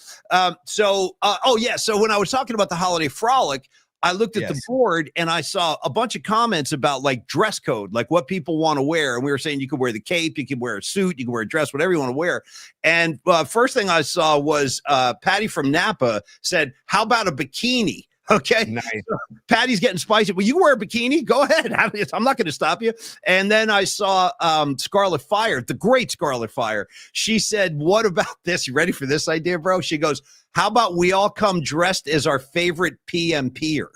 A: So when I was talking about the holiday frolic, I looked at the board and I saw a bunch of comments about like dress code, like what people want to wear. And we were saying you could wear the cape, you could wear a suit, you can wear a dress, whatever you want to wear. And first thing I saw was Patty from Napa said, how about a bikini? Okay.
B: Nice.
A: So Patty's getting spicy. Well, you wear a bikini? Go ahead. I'm not going to stop you. And then I saw Scarlet Fire, the great Scarlet Fire. She said, what about this? You ready for this idea, bro? She goes, how about we all come dressed as our favorite PMPer?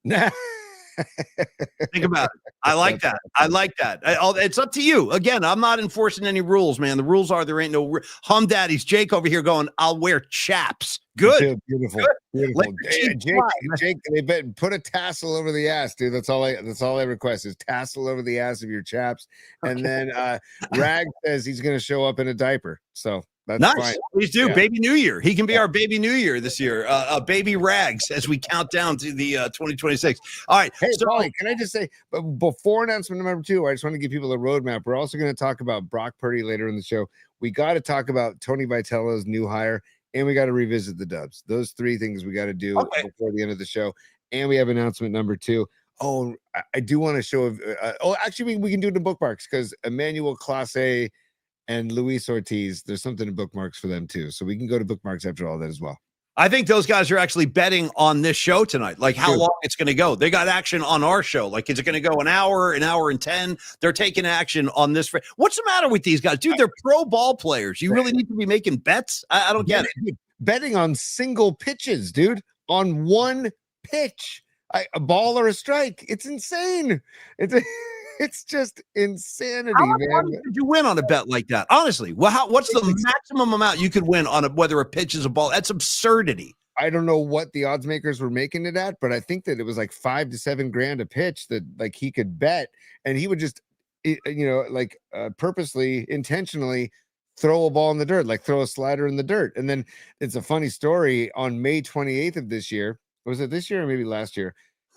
A: Think about it. I like that. I like that. It's up to you. Again, I'm not enforcing any rules, man. The rules are there ain't no hum daddies. Jake over here going, I'll wear chaps. Good.
B: Beautiful.
A: Good.
B: Beautiful. Jake, they bet put a tassel over the ass, dude. That's all I request is tassel over the ass of your chaps. And then Rag says he's gonna show up in a diaper. So that's
A: nice.
B: fine.
A: Please do. Yeah. Baby New Year. He can be our baby New Year this year. Baby Rags as we count down to the 2026. All right.
B: Hey, so, Paulie, can I just say, but before announcement number 2, I just want to give people a roadmap. We're also going to talk about Brock Purdy later in the show. We got to talk about Tony Vitello's new hire, and we got to revisit the Dubs. Those 3 things we got to do before the end of the show. And we have announcement number 2. Oh, I do want to show. Actually, we can do it in bookmarks because Emmanuel Classe and Luis Ortiz, there's something in bookmarks for them too. So we can go to bookmarks after all that as well.
A: I think those guys are actually betting on this show tonight, like how long it's going to go. They got action on our show. Like, is it going to go an hour and 10? They're taking action on this. What's the matter with these guys? Dude, they're pro ball players. You really need to be making bets? I don't get it.
B: Betting on single pitches, dude, on one pitch, a ball or a strike. It's insane. It's just insanity,
A: how much
B: man.
A: money could you win on a bet like that? Honestly, what's the maximum amount you could win on whether a pitch is a ball? That's absurdity.
B: I don't know what the odds makers were making it at, but I think that it was like $5 to $7 grand a pitch that like he could bet, and he would just, purposely, intentionally throw a ball in the dirt, like throw a slider in the dirt. And then it's a funny story. On May 28th of this year, was it this year or maybe last year?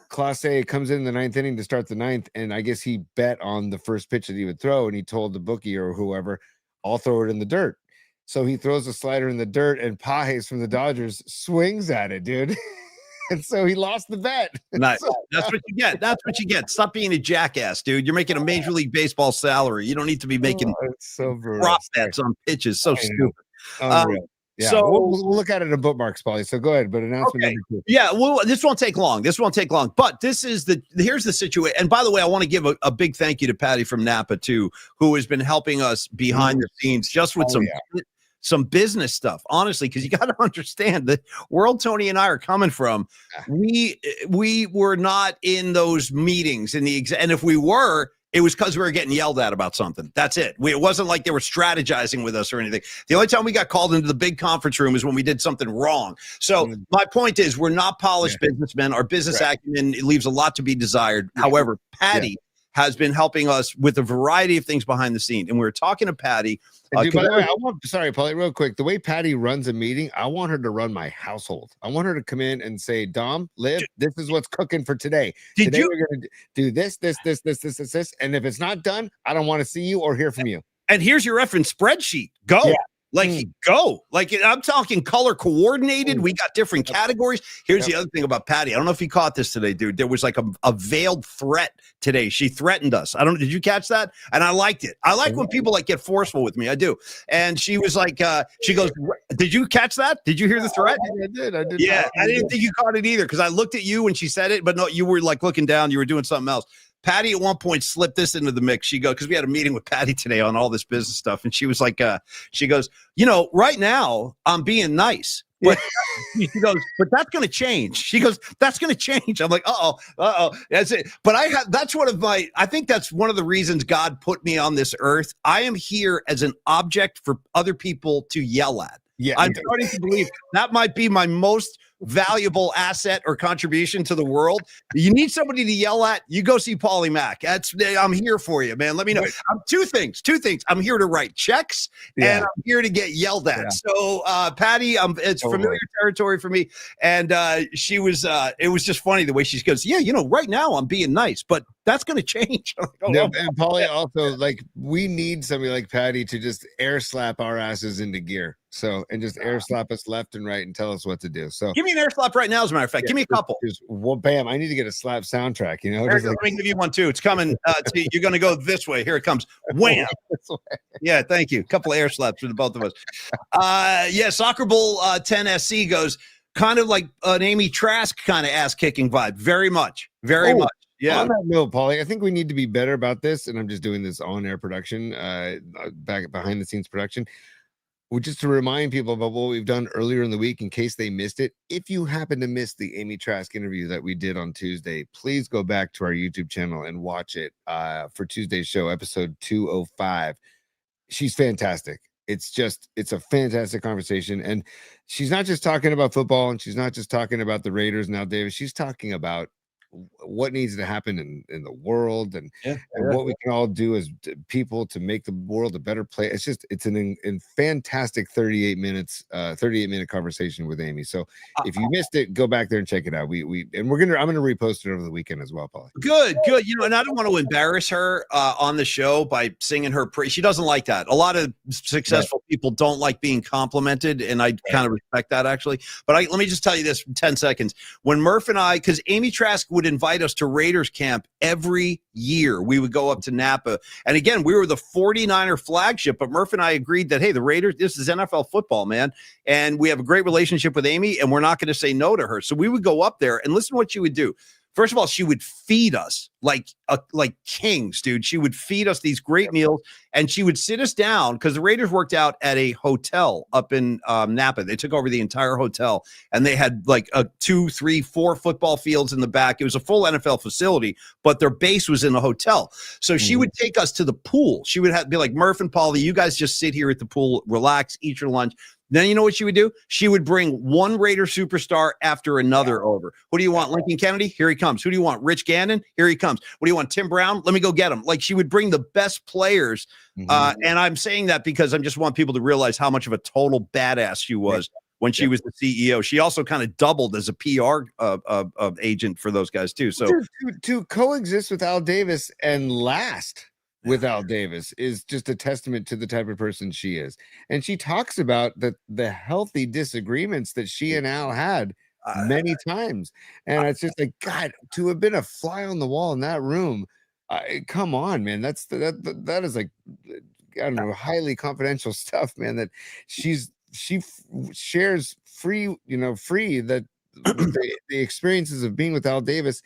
B: Classe comes in the 9th inning to start the 9th, and I guess he bet on the first pitch that he would throw, and he told the bookie or whoever, I'll throw it in the dirt. So he throws a slider in the dirt, and Pages from the Dodgers swings at it, dude. and so he lost the bet.
A: Nice.
B: So,
A: That's what you get. That's what you get. Stop being a jackass, dude. You're making a Major League Baseball salary. You don't need to be making
B: it's so brutal.
A: prop bets on pitches. So
B: I know.
A: stupid.
B: Unreal. Yeah,
A: So
B: we'll look at it in bookmarks, Paulie. So go ahead, but announcement
A: okay.
B: number 2.
A: Yeah, well, this won't take long. But here's the situation. And by the way, I want to give a big thank you to Patty from Napa too, who has been helping us behind the scenes just with some business stuff, honestly, because you got to understand the world Tony and I are coming from. We were not in those meetings and if we were, it was because we were getting yelled at about something. That's it. It wasn't like they were strategizing with us or anything. The only time we got called into the big conference room is when we did something wrong. So my point is, we're not polished businessmen. Our business acumen leaves a lot to be desired. However, Patty has been helping us with a variety of things behind the scene. And we were talking to Patty.
B: Dude, by the way, sorry, Paulie, real quick. The way Patty runs a meeting, I want her to run my household. I want her to come in and say, Dom, Liv, this is what's cooking for today. Today we're going to do this. And if it's not done, I don't want to see you or hear from you.
A: And here's your reference spreadsheet. Go. Yeah. Go. Like, I'm talking color coordinated. We got different categories. Here's the other thing about Patty. I don't know if you caught this today, dude. There was like a veiled threat today. She threatened us. Did you catch that? And I liked it. I like when people like get forceful with me. I do. And she was like, she goes, did you catch that? Did you hear the threat?
B: I did.
A: Yeah. I didn't think you caught it either because I looked at you when she said it, but no, you were like looking down. You were doing something else. Patty at one point slipped this into the mix. She goes, because we had a meeting with Patty today on all this business stuff. And she was like, she goes, right now I'm being nice. But she goes, but that's going to change. She goes, that's going to change. I'm like, uh-oh. That's it. But I think that's one of the reasons God put me on this earth. I am here as an object for other people to yell at. Yeah, I'm starting to believe that might be my most valuable asset or contribution to the world. You need somebody to yell at, you go see Paulie Mack. I'm here for you, man. Let me know. Two things. I'm here to write checks and I'm here to get yelled at. So Patty, it's familiar territory for me. And she was it was just funny the way she goes, right now I'm being nice, but that's going to change.
B: And Paulie also, like, we need somebody like Patty to just air slap our asses into gear. So, and just air slap us left and right and tell us what to do. So
A: give me an air slap right now, as a matter of fact. Give me a couple.
B: Bam. I need to get a slap soundtrack,
A: Let me give you one too. It's coming. You're going to go this way. Here it comes. Wham. Yeah, thank you. A couple of air slaps for the both of us. Soccer Bowl 10 SC goes kind of like an Amy Trask kind of ass kicking vibe. Very much. Very much. Yeah.
B: On that note, Paulie, I think we need to be better about this. And I'm just doing this on-air production, back behind the scenes production. Just to remind people about what we've done earlier in the week in case they missed it. If you happen to miss the Amy Trask interview that we did on Tuesday, please go back to our YouTube channel and watch it for Tuesday's show, episode 205. She's fantastic. It's a fantastic conversation. And she's not just talking about football and she's not just talking about the Raiders and Al Davis. She's talking about what needs to happen in the world and what we can all do as people to make the world a better place. It's an fantastic 38 minute conversation with Amy. So if you missed it, go back there and check it out. I'm going to repost it over the weekend as well, Paulie.
A: Good. And I don't want to embarrass her on the show by singing her praise. She doesn't like that. A lot of successful people don't like being complimented, and I kind of respect that actually. But let me just tell you this in 10 seconds. When Murph and I, because Amy Trask would invite us to Raiders camp every year. We would go up to Napa. And again, we were the 49er flagship, but Murph and I agreed that, hey, the Raiders, this is NFL football, man. And we have a great relationship with Amy, and we're not going to say no to her. So we would go up there and listen to what she would do. First of all, she would feed us like kings, dude. She would feed us these great meals, and she would sit us down because the Raiders worked out at a hotel up in Napa. They took over the entire hotel, and they had like 2, 3, 4 football fields in the back. It was a full NFL facility, but their base was in a hotel. So she would take us to the pool. She would be like, Murph and Paulie, you guys just sit here at the pool, relax, eat your lunch. Then you know what she would do? She would bring one Raider superstar after another over. Who do you want? Lincoln Kennedy? Here he comes. Who do you want? Rich Gannon? Here he comes. What do you want? Tim Brown? Let me go get him. Like, she would bring the best players. And I'm saying that because I just want people to realize how much of a total badass she was when she was the CEO. She also kind of doubled as a PR agent for those guys too. So
B: to coexist with Al Davis and last with Al Davis is just a testament to the type of person she is. And she talks about the healthy disagreements that she and Al had many times. And it's just like, God, to have been a fly on the wall in that room. Come on, man. That is like, I don't know, highly confidential stuff, man, that she shares free, free that the experiences of being with Al Davis.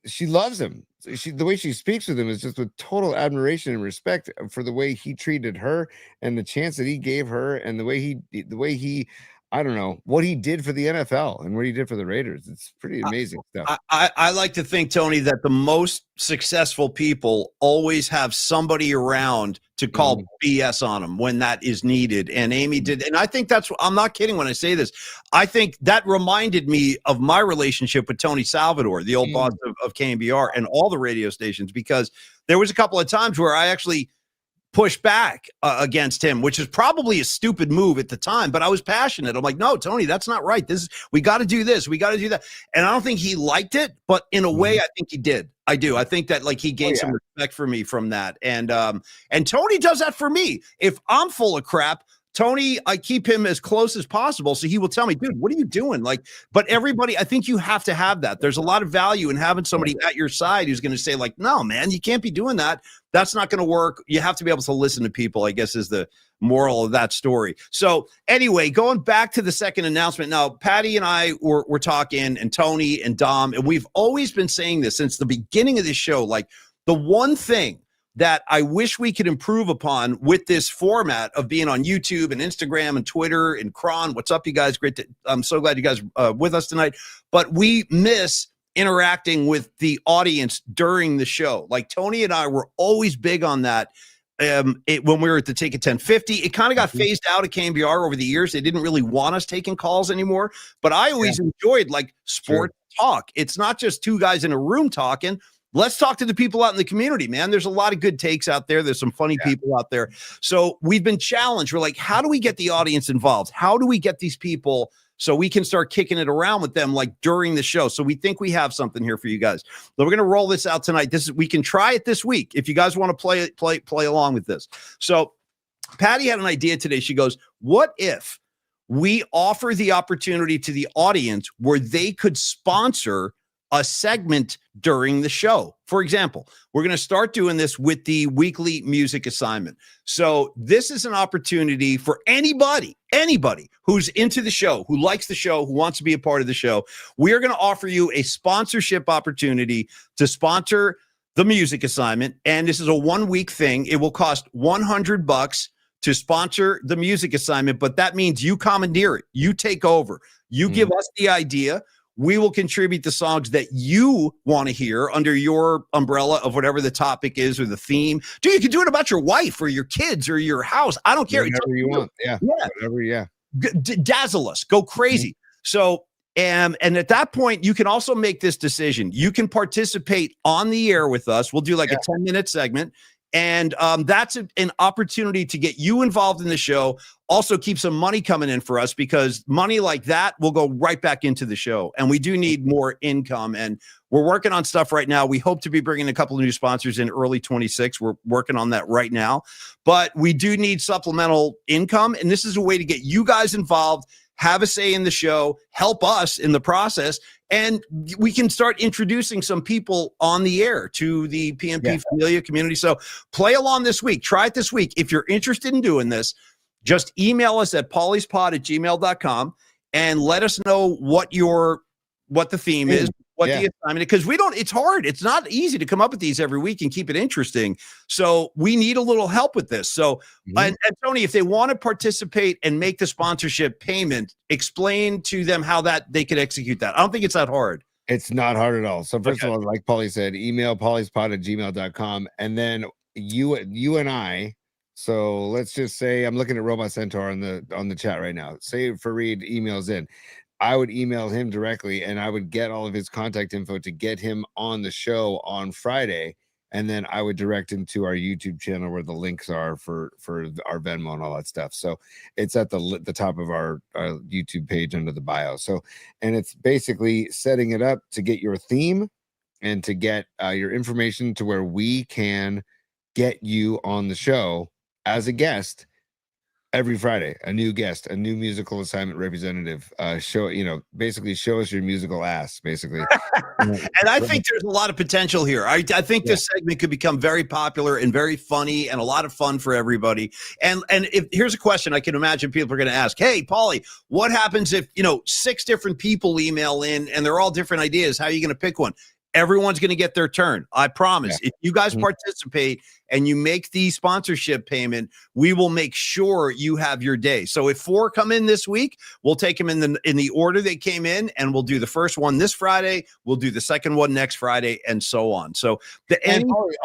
B: She loves him. The way she speaks with him is just with total admiration and respect for the way he treated her and the chance that he gave her, and the way he, I don't know, what he did for the NFL and what he did for the Raiders. It's pretty amazing stuff.
A: I like to think, Tony, that the most successful people always have somebody around to call BS on them when that is needed. And Amy did. And I think I'm not kidding when I say this. I think that reminded me of my relationship with Tony Salvador, the old boss of KNBR and all the radio stations, because there was a couple of times where I actually push back against him, which is probably a stupid move at the time, but I was passionate. I'm like, no, Tony, that's not right. We got to do this. We got to do that. And I don't think he liked it, but in a way, I think he did. I do. I think that like he gained some respect for me from that. And Tony does that for me. If I'm full of crap, Tony, I keep him as close as possible. So he will tell me, dude, what are you doing? Like, but everybody, I think you have to have that. There's a lot of value in having somebody at your side who's going to say like, no, man, you can't be doing that. That's not going to work. You have to be able to listen to people, I guess, is the moral of that story. So anyway, going back to the second announcement. Now, Patty and I were talking, and Tony and Dom, and we've always been saying this since the beginning of this show. Like, the one thing that I wish we could improve upon with this format of being on YouTube and Instagram and Twitter and Cron. What's up, you guys? Great. I'm so glad you guys are with us tonight. But we miss interacting with the audience during the show. Like, Tony and I were always big on that. When we were at the Take It 1050, it kind of got phased out at KNBR over the years. They didn't really want us taking calls anymore. But I always enjoyed like sports talk. It's not just two guys in a room talking. Let's talk to the people out in the community, man. There's a lot of good takes out there. There's some funny people out there. So we've been challenged. We're like, how do we get the audience involved? How do we get these people so we can start kicking it around with them like during the show? So we think we have something here for you guys. So we're going to roll this out tonight. We can try it this week if you guys want to play along with this. So Patty had an idea today. She goes, what if we offer the opportunity to the audience where they could sponsor a segment during the show? For example, we're going to start doing this with the weekly music assignment. So this is an opportunity for anybody who's into the show, who likes the show, who wants to be a part of the show. We are going to offer you a sponsorship opportunity to sponsor the music assignment. And this is a 1-week thing. It will cost $100 to sponsor the music assignment, but that means you commandeer it. You take over. You give us the idea. We will contribute the songs that you want to hear under your umbrella of whatever the topic is or the theme. Dude, you can do it about your wife or your kids or your house. I don't care.
B: Whatever you want. Yeah. Whatever.
A: Dazzle us. Go crazy. So, and at that point, you can also make this decision. You can participate on the air with us. We'll do like a 10-minute segment. And that's an opportunity to get you involved in the show. Also keep some money coming in for us, because money like that will go right back into the show. And we do need more income. And we're working on stuff right now. We hope to be bringing a couple of new sponsors in early 26. We're working on that right now. But we do need supplemental income. And this is a way to get you guys involved, have a say in the show, help us in the process, and we can start introducing some people on the air to the PNP Familia community. So play along this week. Try it this week. If you're interested in doing this, just email us at paulyspod@gmail.com and let us know what the theme is, what the assignment, because it's hard. It's not easy to come up with these every week and keep it interesting. So we need a little help with this. So, and Tony, if they want to participate and make the sponsorship payment, explain to them how that they could execute that. I don't think it's that hard.
B: It's not hard at all. So first of all, like Pauly said, email paulyspod@gmail.com. And then you and I, so let's just say I'm looking at Robot Centaur on the chat right now. Say Fareed emails in. I would email him directly, and I would get all of his contact info to get him on the show on Friday. And then I would direct him to our YouTube channel where the links are for our Venmo and all that stuff. So it's at the top of our YouTube page under the bio. So, and it's basically setting it up to get your theme and to get your information to where we can get you on the show as a guest every Friday, a new guest, a new musical assignment representative. Basically show us your musical ass, basically.
A: And I think there's a lot of potential here. I think this segment could become very popular and very funny and a lot of fun for everybody. And if here's a question I can imagine people are going to ask, hey, Paulie, what happens if, 6 different people email in and they're all different ideas? How are you going to pick one? Everyone's going to get their turn. I promise. If you guys participate and you make the sponsorship payment, we will make sure you have your day. So if 4 come in this week, we'll take them in the order they came in, and we'll do the first one this Friday. We'll do the second one next Friday, and so on. So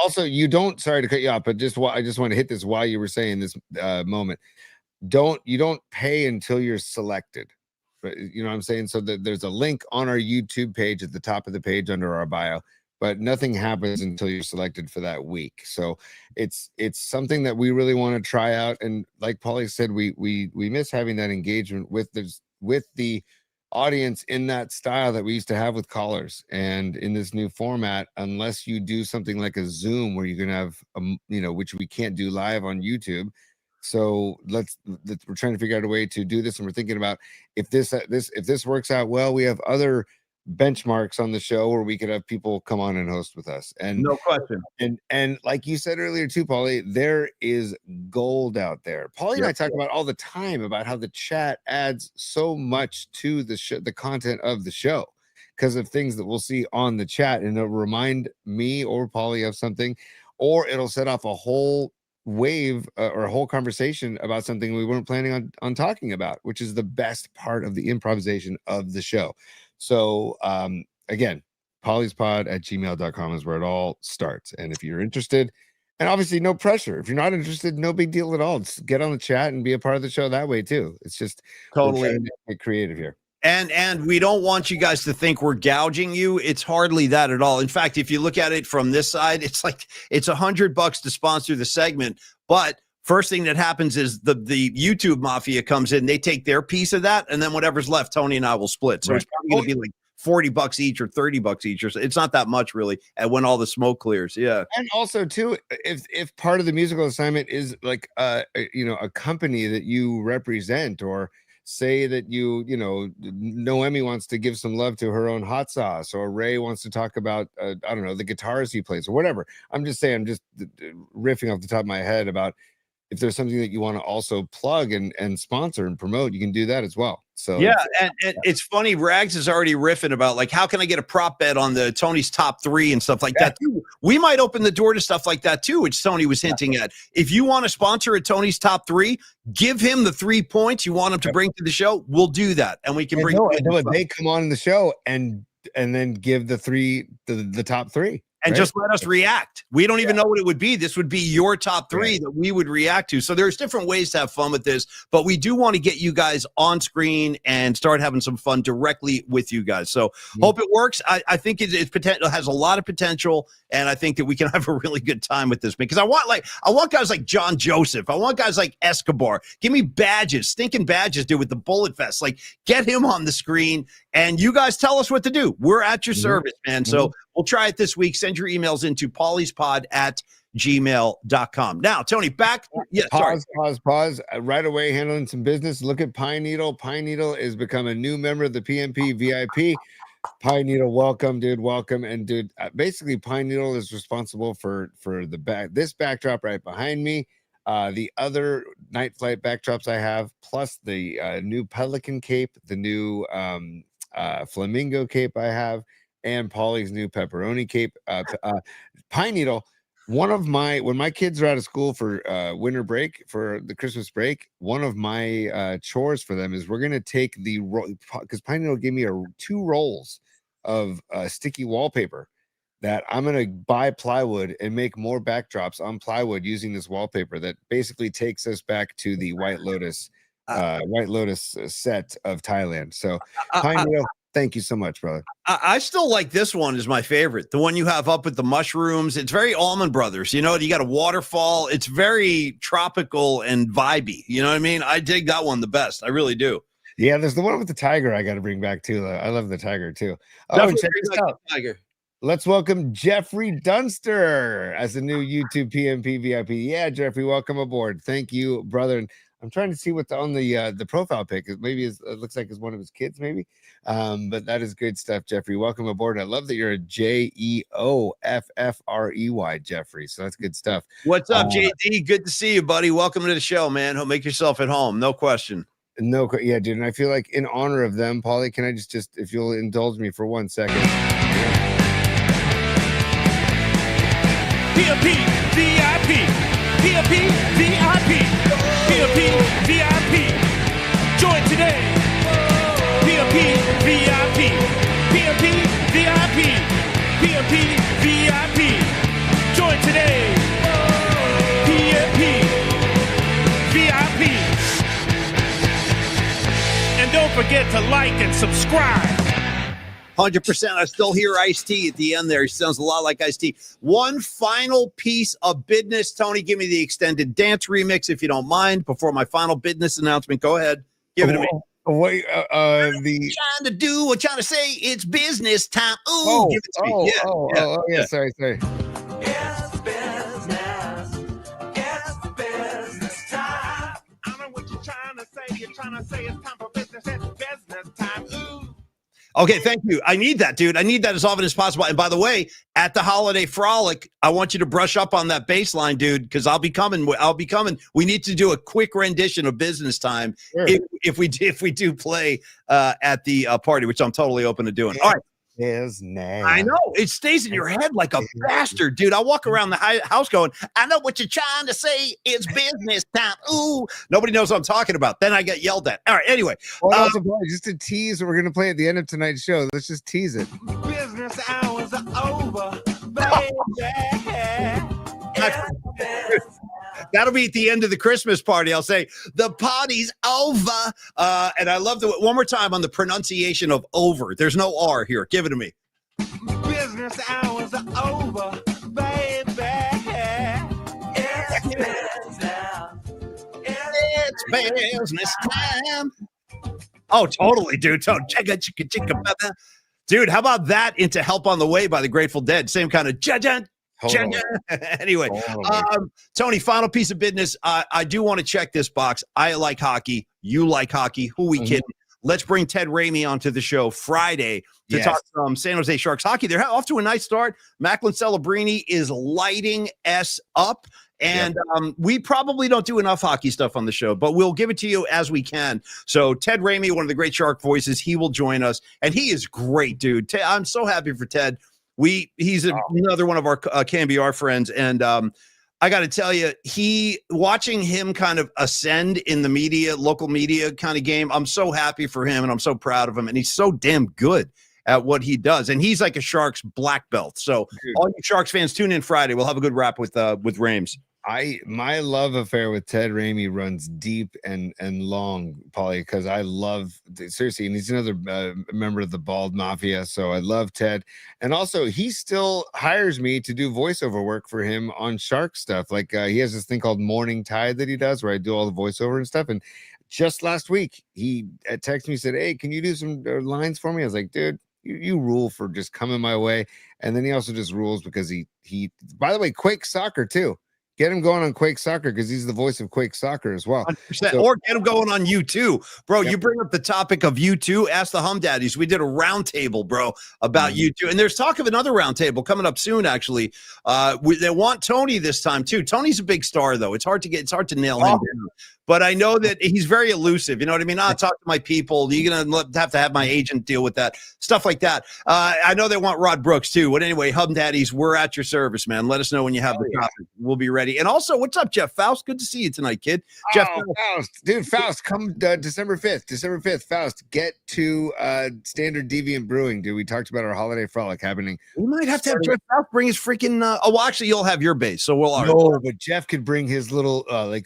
B: also, you don't. Sorry to cut you off, but I just want to hit this while you were saying this moment. You don't pay until you're selected. But you know what I'm saying? So there's a link on our YouTube page at the top of the page under our bio, but nothing happens until you're selected for that week. So it's something that we really want to try out. And like Paulie said, we miss having that engagement with the audience in that style that we used to have with callers. And in this new format, unless you do something like a Zoom where you can have which we can't do live on YouTube. So we're trying to figure out a way to do this, and we're thinking about if this works out well, we have other benchmarks on the show where we could have people come on and host with us. And
A: no question.
B: And like you said earlier too, Paulie, there is gold out there. Paulie and I talk about all the time about how the chat adds so much to the show, the content of the show, because of things that we'll see on the chat, and it'll remind me or Paulie of something, or it'll set off a whole wave or a whole conversation about something we weren't planning on talking about, which is the best part of the improvisation of the show. So again, pauliespod@gmail.com is where it all starts. And if you're interested, and obviously no pressure, if you're not interested, no big deal at all. Just get on the chat and be a part of the show that way too. It's just
A: totally
B: get creative here.
A: And we don't want you guys to think we're gouging you. It's hardly that at all. In fact, if you look at it from this side, it's like it's $100 to sponsor the segment. But first thing that happens is the YouTube mafia comes in, they take their piece of that, and then whatever's left, Tony and I will split. So it's probably going to be like $40 each or $30 each, or so. It's not that much really. And when all the smoke clears, yeah.
B: And also too, if part of the musical assignment is like a company that you represent, or say that Noemi wants to give some love to her own hot sauce, or Ray wants to talk about I don't know, the guitars he plays or whatever. I'm just riffing off the top of my head about if there's something that you want to also plug and sponsor and promote, you can do that as well. So
A: yeah, and it's funny, Rags is already riffing about like, how can I get a prop bet on the Tony's top 3 and stuff like that too. We might open the door to stuff like that too, which Tony was hinting at. If you want to sponsor a Tony's top 3, give him the 3 points you want him to bring to the show. We'll do that, and we can bring.
B: They come on the show and then give the top 3.
A: And just let us react. We don't even know what it would be. This would be your top 3 that we would react to. So there's different ways to have fun with this, but we do want to get you guys on screen and start having some fun directly with you guys. So hope it works. I think it has a lot of potential, and I think that we can have a really good time with this, because I want guys like John Joseph. I want guys like Escobar. Give me badges, stinking badges, dude, with the bullet vest. Like, get him on the screen, and you guys tell us what to do. We're at your service, man. So we'll try it this week. Send your emails into pauliespod@gmail.com. Now, Tony, back. Yeah,
B: pause. Right away, handling some business. Look at Pine Needle. Pine Needle is become a new member of the PMP VIP. Pine Needle, welcome, dude. Welcome. And dude, basically Pine Needle is responsible for this backdrop right behind me. The other Night Flight backdrops I have, plus the new Pelican cape, the new Flamingo cape I have, and Paulie's new pepperoni cape. Pine Needle, when my kids are out of school for winter break, for the Christmas break, one of my chores for them is we're going to take because Pine Needle gave me 2 rolls of sticky wallpaper that I'm going to buy plywood and make more backdrops on plywood using this wallpaper that basically takes us back to the White Lotus set of Thailand. So Pine Needle, thank you so much, brother.
A: I still like this one is my favorite. The one you have up with the mushrooms. It's very Allman Brothers. You got a waterfall. It's very tropical and vibey. You know what I mean? I dig that one the best. I really do.
B: Yeah, there's the one with the tiger I got to bring back too. I love the tiger too. Oh, and check this out.
A: Tiger.
B: Let's welcome Jeffrey Dunster as a new YouTube PMP VIP. Yeah, Jeffrey, welcome aboard. Thank you, brother. And I'm trying to see what's on the profile pic. Maybe it looks like it's one of his kids, maybe. But that is good stuff, Jeffrey. Welcome aboard. I love that you're a JEOFFREY, Jeffrey. So that's good stuff.
A: What's up, JD? Good to see you, buddy. Welcome to the show, man. Make yourself at home. No question.
B: Yeah, dude. And I feel like in honor of them, Paulie, can I just if you'll indulge me for 1 second?
G: PMP VIP. PMP VIP. PMP VIP. Join today. PMP VIP. PMP VIP. PMP VIP. Join today. PMP VIP. And don't forget to like and subscribe.
A: 100%. I still hear Ice-T at the end there. He sounds a lot like Ice-T. One final piece of business. Tony, give me the extended dance remix, if you don't mind, before my final business announcement. Go ahead. Give it to me.
B: Wait,
A: Trying to do what trying to say it's business time. Ooh, give it to me.
B: Yeah. Sorry.
D: It's business. It's business time. I know what you're trying to say. You're trying to say it's time for business. It's business time. Ooh.
A: Okay, thank you. I need that, dude. I need that as often as possible. And by the way, at the holiday frolic, I want you to brush up on that bass line, dude, because I'll be coming. We need to do a quick rendition of business time if we do play at the party, which I'm totally open to doing. All right.
B: Business.
A: I know. It stays in your head like a bastard, dude. I walk around the house going, I know what you're trying to say. It's business time. Ooh. Nobody knows what I'm talking about. Then I get yelled at. All right. Anyway.
B: Also, just a tease, we're going to play at the end of tonight's show. Let's just tease it.
D: Business hours are over, baby.
A: That'll be at the end of the Christmas party. I'll say the party's over. And I love one more time on the pronunciation of over. There's no R here. Give it to me.
D: Business hours are over, baby. It's
A: business time. Oh, totally, dude. Dude, how about that into Help on the Way by the Grateful Dead? Same kind of anyway, Tony, final piece of business. I do want to check this box. I like hockey. You like hockey. Who we kidding? Let's bring Ted Ramey onto the show Friday to talk some San Jose Sharks hockey. They're off to a nice start. Macklin Celebrini is lighting us up. And we probably don't do enough hockey stuff on the show, but we'll give it to you as we can. So Ted Ramey, one of the great Shark voices, he will join us. And he is great, dude. I'm so happy for Ted. He's another one of our KNBR friends. And I got to tell you, watching him kind of ascend in the media, local media kind of game, I'm so happy for him and I'm so proud of him. And he's so damn good at what he does. And he's like a Sharks black belt. So all you Sharks fans, tune in Friday. We'll have a good rap with Rames.
B: My love affair with Ted Ramey runs deep and long, Paulie, because I love seriously, and he's another member of the Bald Mafia. So I love Ted, and also he still hires me to do voiceover work for him on Shark stuff. Like he has this thing called Morning Tide that he does, where I do all the voiceover and stuff. And just last week, he texted me, said, "Hey, can you do some lines for me?" I was like, "Dude, you rule for just coming my way." And then he also just rules because he by the way, Quake Soccer too. Get him going on Quake Soccer because he's the voice of Quake Soccer as well.
A: Or get him going on U2. Bro, you bring up the topic of U2. Ask the Hum Daddies. We did a roundtable, bro, about U2. And there's talk of another roundtable coming up soon, actually. They want Tony this time, too. Tony's a big star, though. It's hard to nail him down. But I know that he's very elusive. You know what I mean? I'll talk to my people. You're going to have to have my agent deal with that. Stuff like that. I know they want Rod Brooks, too. But anyway, Hum Daddies, we're at your service, man. Let us know when you have the topic. We'll be ready. And also, what's up, Jeff Faust? Good to see you tonight, kid. Jeff
B: Faust. Dude, Faust, come December 5th. Faust, get to Standard Deviant Brewing, dude. We talked about our holiday frolic happening.
A: We might have to have Jeff Faust bring his freaking actually, you'll have your base, so we'll
B: but Jeff could bring his little
A: the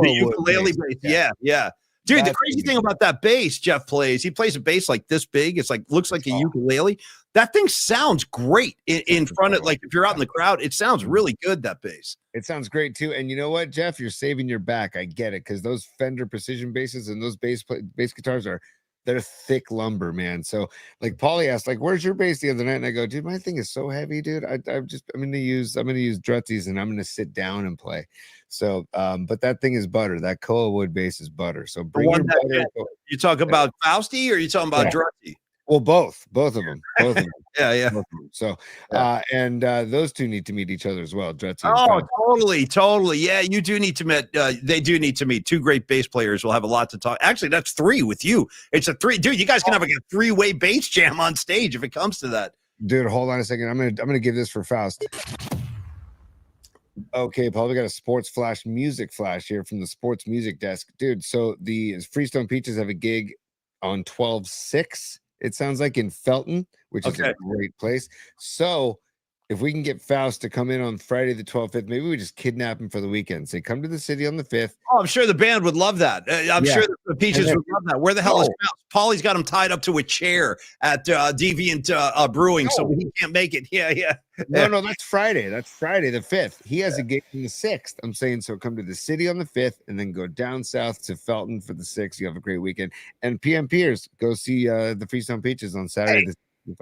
A: ukulele bass. Yeah. Dude, the crazy thing about that bass Jeff plays, he plays a bass like this big. It's like looks like a ukulele. That thing sounds great in front of, like, if you're out in the crowd, it sounds really good, that bass.
B: It sounds great too. And you know what, Jeff, you're saving your back. I get it, because those Fender precision basses and those bass guitars are they're thick lumber, man. So like Paulie asked, like, where's your base the other night? And I go, dude, my thing is so heavy, dude. I'm gonna use Drutzi's and I'm gonna sit down and play. So but that thing is butter. That koa wood base is butter. So
A: The
B: bring
A: one
B: your
A: that
B: butter.
A: you talk about Fausty, or you talking about
B: Yeah.
A: Drutzy?
B: Well, both of them.
A: Yeah.
B: Both of them. So and those two need to meet each other as well. Drutzy and
A: Oh,
B: Fausty.
A: totally. Yeah, you do need to meet. They do need to meet. Two great bass players will have a lot to talk. Actually, that's three with you. It's a three, dude. You guys can have like a three-way bass jam on stage if it comes to that.
B: Dude, hold on a second. I'm gonna give this for Faust. Okay, Paul, we got a sports flash music flash here from the sports music desk. Dude, so the Freestone Peaches have a gig on 12/6, it sounds like, in Felton, which is a great place. So if we can get Faust to come in on Friday the 12th, maybe we just kidnap him for the weekend. Say, come to the city on the 5th.
A: Oh, I'm sure the band would love that. I'm sure the Peaches would love that. Where the hell is Faust? Paulie's got him tied up to a chair at Deviant Brewing, so he can't make it. Yeah.
B: No, that's Friday. That's Friday the 5th. He has a gig on the 6th. I'm saying, so come to the city on the 5th and then go down south to Felton for the 6th. You have a great weekend. And PM Piers, go see the Freestone Peaches on Saturday.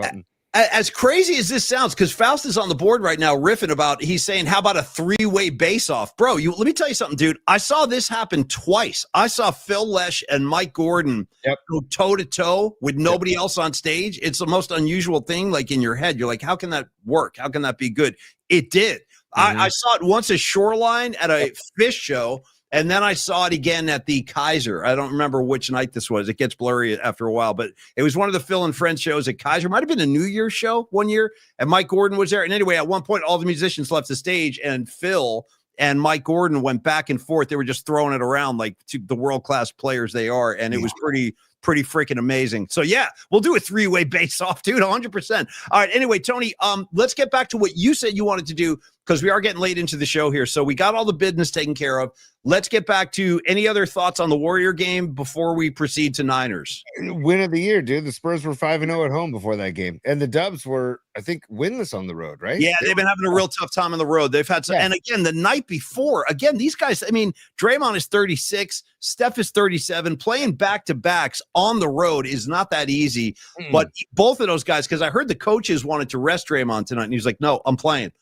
B: Felton.
A: As crazy as this sounds, because Faust is on the board right now riffing about, he's saying, how about a three-way bass off? Bro, let me tell you something, dude. I saw this happen twice. I saw Phil Lesh and Mike Gordon go toe-to-toe with nobody else on stage. It's the most unusual thing, like in your head. You're like, how can that work? How can that be good? It did. I saw it once at Shoreline at a fish show, and then I saw it again at the Kaiser. I don't remember which night this was. It gets blurry after a while, but it was one of the Phil and Friends shows at Kaiser. Might have been a New Year's show one year, and Mike Gordon was there. And anyway, at one point, all the musicians left the stage, and Phil and Mike Gordon went back and forth. They were just throwing it around like the world-class players they are, and it was pretty freaking amazing. So yeah, we'll do a three-way bass off, dude, 100%. All right, anyway, Tony, let's get back to what you said you wanted to do, because we are getting late into the show here. So we got all the business taken care of. Let's get back to any other thoughts on the Warrior game before we proceed to Niners.
B: Win of the year, dude. The Spurs were 5-0 at home before that game. And the Dubs were, I think, winless on the road, right?
A: Yeah, they've been having a real tough time on the road. They've had some, and again, the night before, again, these guys, I mean, Draymond is 36, Steph is 37. Playing back-to-backs on the road is not that easy. But both of those guys, because I heard the coaches wanted to rest Draymond tonight, and he was like, no, I'm playing.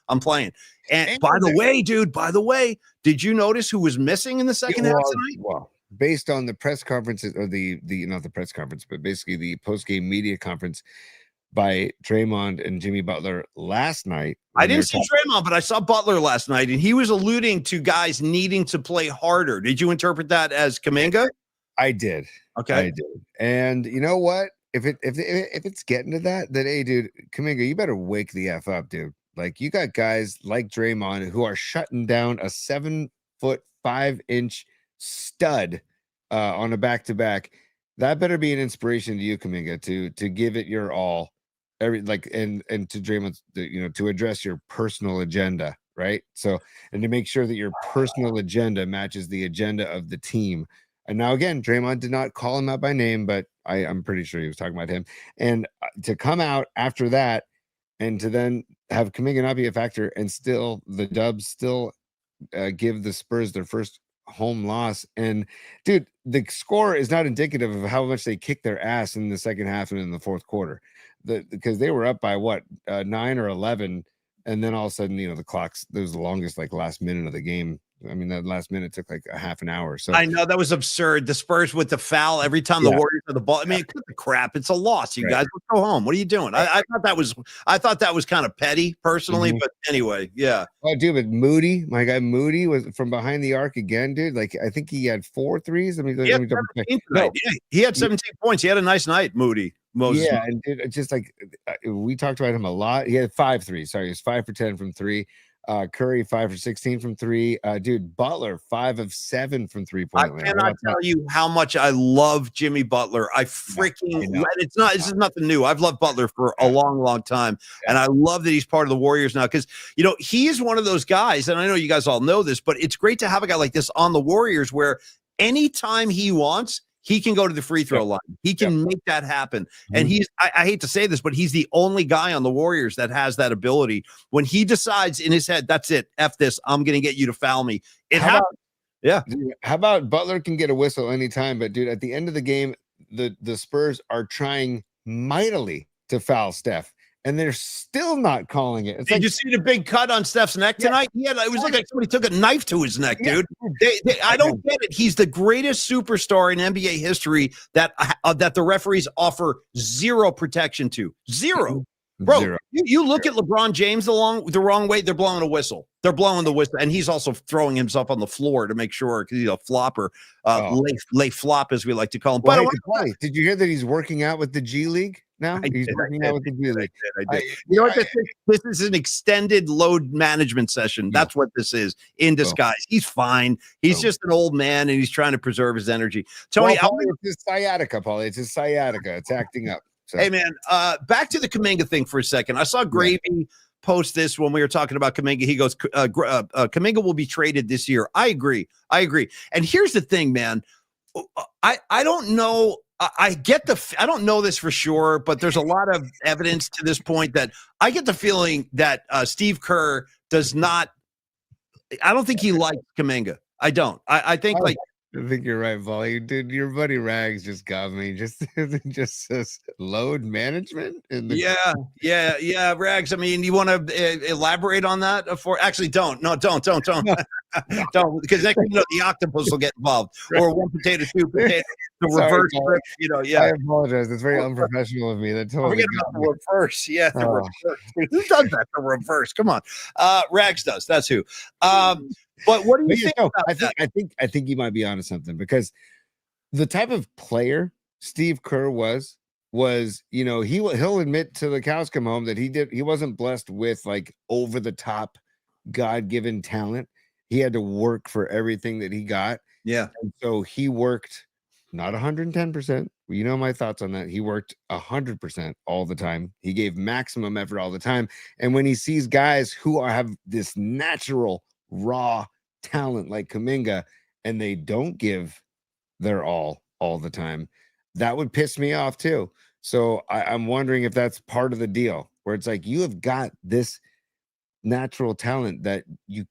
A: And by the way, did you notice who was missing in the second half tonight?
B: Well, based on the press conferences, or the not the press conference, but basically the post-game media conference by Draymond and Jimmy Butler last night.
A: I didn't see Draymond, but I saw Butler last night, and he was alluding to guys needing to play harder. Did you interpret that as Kuminga?
B: I did.
A: Okay.
B: I did. And you know what? If it's getting to that, then hey, dude, Kuminga, you better wake the F up, dude. Like, you got guys like Draymond who are shutting down a 7'5" stud on a back-to-back. That better be an inspiration to you, Kuminga, to give it your all, and to Draymond, to address your personal agenda, right? So, and to make sure that your personal agenda matches the agenda of the team. And now again, Draymond did not call him out by name, but I'm pretty sure he was talking about him. And to come out after that, and to then have Kuminga not be a factor, and still the Dubs still give the Spurs their first home loss. And dude, the score is not indicative of how much they kicked their ass in the second half and in the fourth quarter. Because they were up by 9 or 11, and then all of a sudden, the clocks. There was the longest last minute of the game. I mean, that last minute took like a half an hour. So
A: I know that was absurd. The Spurs with the foul every time the Warriors had the ball. I mean, cut the crap. It's a loss, you guys. Let's go home. What are you doing? I thought that was kind of petty, personally. But anyway, yeah.
B: Oh, dude, but Moody, my guy Moody, was from behind the arc again, dude. Like, I think he had 4 threes. Let me double check.
A: No. Yeah, he had 17 points. He had a nice night, Moody.
B: And dude, just like we talked about him a lot. He had 5 threes. Sorry, he was 5 for 10 from 3. Curry 5 for 16 from 3. Dude, Butler 5 of 7 from 3-point land.
A: I cannot tell you how much I love Jimmy Butler. This is nothing new. I've loved Butler for a long time, and I love that he's part of the Warriors now, because he is one of those guys, and I know you guys all know this, but it's great to have a guy like this on the Warriors where anytime he wants, he can go to the free throw line. He can make that happen. And I hate to say this, but he's the only guy on the Warriors that has that ability. When he decides in his head, that's it, F this, I'm going to get you to foul me. It happens.
B: Dude, how about Butler can get a whistle anytime, but dude, at the end of the game, the Spurs are trying mightily to foul Steph, and they're still not calling it. It's
A: Did
B: like,
A: you see the big cut on Steph's neck tonight? Yeah, it was like somebody took a knife to his neck, dude. I don't get it. He's the greatest superstar in NBA history that the referees offer zero protection to. Zero. Bro,
B: Zero.
A: you look at LeBron James the wrong way, they're blowing a whistle. They're blowing the whistle, and he's also throwing himself on the floor to make sure, because he's a flopper, lay flop, as we like to call him.
B: Well, did you hear that he's working out with the G League now? He's working out with the G League.
A: I did. You know what this is? This is an extended load management session. That's what this is in disguise. He's fine. He's just an old man, and he's trying to preserve his energy. Tony,
B: it's his sciatica, Paulie. It's his sciatica. It's acting up. So.
A: Hey, man, back to the Kuminga thing for a second. I saw Gravy post this when we were talking about Kuminga. He goes, Kuminga will be traded this year. I agree. And here's the thing, man. I don't know. I don't know this for sure, but there's a lot of evidence to this point that I get the feeling that Steve Kerr does not. I don't think he likes Kuminga. I don't. I think
B: I think you're right, Paulie. Dude, your buddy Rags just got me. Just says load management.
A: Yeah, Rags. I mean, you want to elaborate on that? Actually, don't. No, don't. Don't, because next thing you know, the octopus will get involved, or one potato, two potatoes. The reverse,
B: I apologize. That's very unprofessional of me. That totally.
A: Forget about the reverse. Yeah, the reverse. Who does that? The reverse. Come on. Rags does. That's who. But what do you think about that?
B: I think you might be onto something, because the type of player Steve Kerr was, he'll admit to the cows come home that he wasn't blessed with like over the top God-given talent. He had to work for everything that he got.
A: Yeah.
B: And so he worked not 110%. You know my thoughts on that. He worked 100% all the time. He gave maximum effort all the time. And when he sees guys who have this natural raw talent like Kuminga, and they don't give their all the time, that would piss me off too. So I'm wondering if that's part of the deal, where it's like, you have got this natural talent that you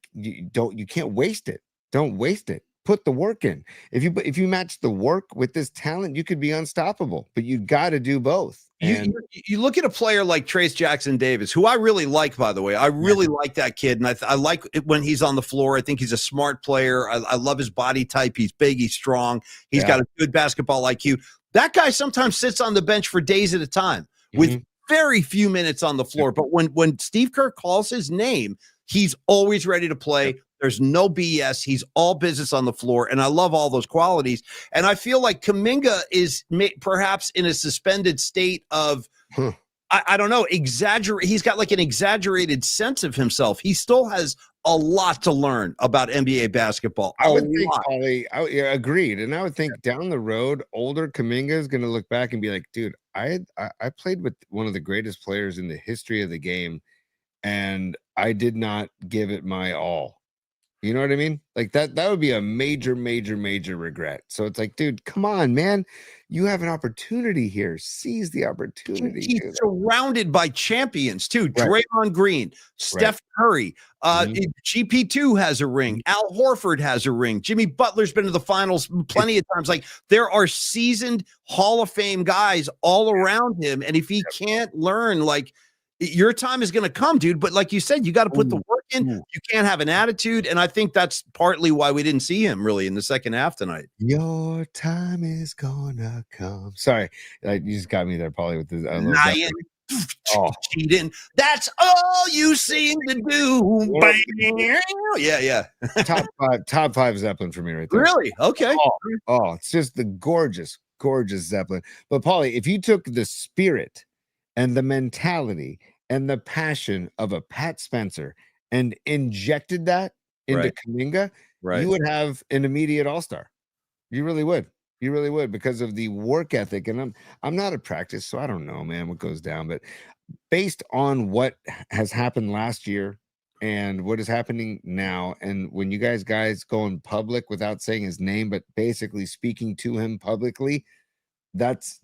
B: can't waste it. Don't waste it. Put the work in. If you match the work with this talent, you could be unstoppable, but you got to do both.
A: You look at a player like Trace Jackson Davis, who I really like, by the way. I really like that kid, and I like it when he's on the floor. I think he's a smart player. I love his body type. He's big. He's strong. He's got a good basketball IQ. That guy sometimes sits on the bench for days at a time with very few minutes on the floor. But when Steve Kerr calls his name, he's always ready to play. There's no BS. He's all business on the floor, and I love all those qualities. And I feel like Kuminga is perhaps in a suspended state of, I don't know, He's got like an exaggerated sense of himself. He still has a lot to learn about NBA basketball.
B: I would think, Paulie, agreed. And I would think down the road, older Kuminga is going to look back and be like, dude, I played with one of the greatest players in the history of the game, and I did not give it my all. You know what I mean? Like that would be a major, major, major regret. So it's like, dude, come on, man. You have an opportunity here. Seize the opportunity.
A: He's surrounded by champions too. Draymond Green, Steph Curry, GP2 has a ring. Al Horford has a ring. Jimmy Butler's been to the finals plenty of times. Like, there are seasoned Hall of Fame guys all around him. And if he can't learn, like, your time is going to come, dude. But like you said, you got to put the work in. You can't have an attitude. And I think that's partly why we didn't see him really in the second half tonight.
B: Your time is gonna come. Sorry. You just got me there, Paulie, with this.
A: Cheating. That's all you seem to do. Yeah.
B: top five Zeppelin for me right there.
A: Really? Okay.
B: Oh, it's just the gorgeous Zeppelin. But Paulie, if you took the spirit and the mentality and the passion of a Pat Spencer and injected that into Kuminga, you would have an immediate all-star. You really would. You really would, because of the work ethic. And I'm not at practice, so I don't know, man, what goes down. But based on what has happened last year and what is happening now, and when you guys go in public without saying his name, but basically speaking to him publicly, that's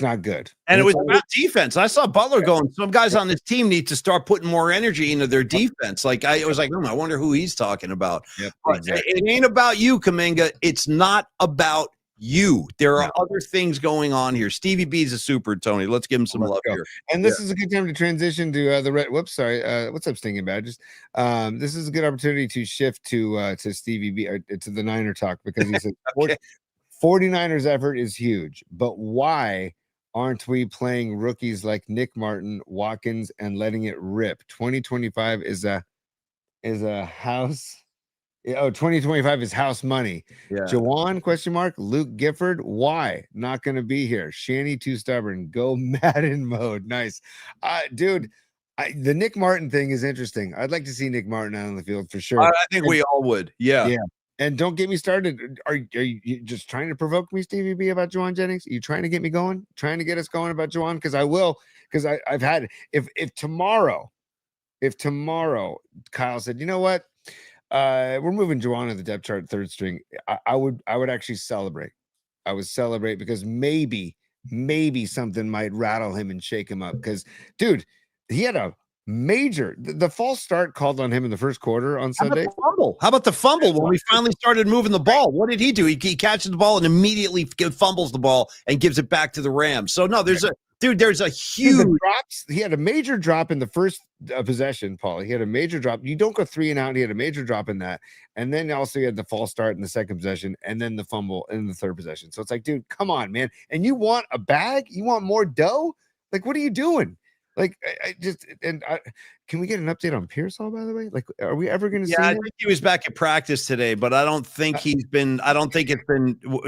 B: not good.
A: And it was about defense. I saw Butler going, some guys on this team need to start putting more energy into their defense. Like, I was like, I wonder who he's talking about.
B: Yep,
A: exactly. It ain't about you, Kuminga. It's not about you. There are other things going on here. Stevie B's a super, Tony. Let's give him some
B: Let's
A: love
B: go.
A: here.
B: And this is a good time to transition to the red. Whoops, sorry. What's up, Stinging Badgers? This is a good opportunity to shift to Stevie B to the Niner talk, because he said
A: Okay.
B: 49ers effort is huge, but why aren't we playing rookies like Nick Martin, Watkins, and letting it rip? 2025 is a house. Oh, 2025 is house money.
A: Yeah.
B: Jawan, question mark. Luke Gifford, why not going to be here? Shanny, too stubborn. Go Madden mode. Nice. Dude, the Nick Martin thing is interesting. I'd like to see Nick Martin out on the field for sure.
A: I think we all would. Yeah.
B: Yeah. And don't get me started. Are you just trying to provoke me, Stevie B, about Jawan Jennings? Are you trying to get me going? Trying to get us going about Jawan? Because I will. Because I've had, if tomorrow Kyle said, you know what? We're moving Jawan to the depth chart third string. I would actually celebrate. I would celebrate, because maybe something might rattle him and shake him up. Because, dude, he had a major the false start called on him in the first quarter on Sunday.
A: How about the fumble when we finally started moving the ball? What did he do? He catches the ball and immediately fumbles the ball and gives it back to the Rams. So no, there's a huge
B: drops. He had a major drop in the first possession, Paul. He had a major drop. You don't go 3 and out. He had a major drop in that. And then also he had the false start in the second possession, and then the fumble in the third possession. So it's like, dude, come on, man. And you want a bag? You want more dough? Like, what are you doing? Like, can we get an update on Pearsall, by the way? Like, are we ever going to see him?
A: I think he was back at practice today, but I don't think it's been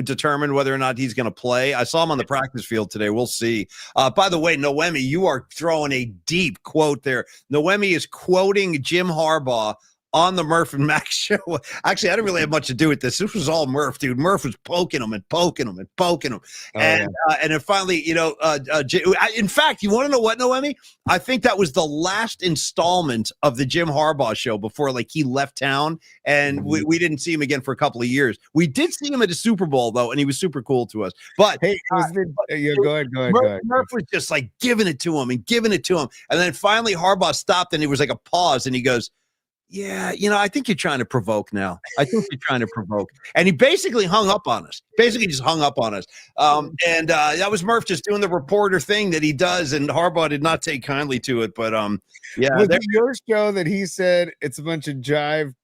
A: determined whether or not he's going to play. I saw him on the practice field today. We'll see. By the way, Noemi, you are throwing a deep quote there. Noemi is quoting Jim Harbaugh on the Murph and Max show. Actually, I didn't really have much to do with this. This was all Murph, dude. Murph was poking him and poking him and poking him. And then finally, in fact, you want to know what, Noemi? I think that was the last installment of the Jim Harbaugh show before he left town, and we didn't see him again for a couple of years. We did see him at a Super Bowl, though, and he was super cool to us. But
B: hey, go ahead.
A: Murph was just giving it to him. And then finally Harbaugh stopped, and it was like a pause, and he goes, yeah, I think you're trying to provoke now. And he basically hung up on us. And that was Murph just doing the reporter thing that he does, and Harbaugh did not take kindly to it. But was
B: it your show that he said it's a bunch of jive,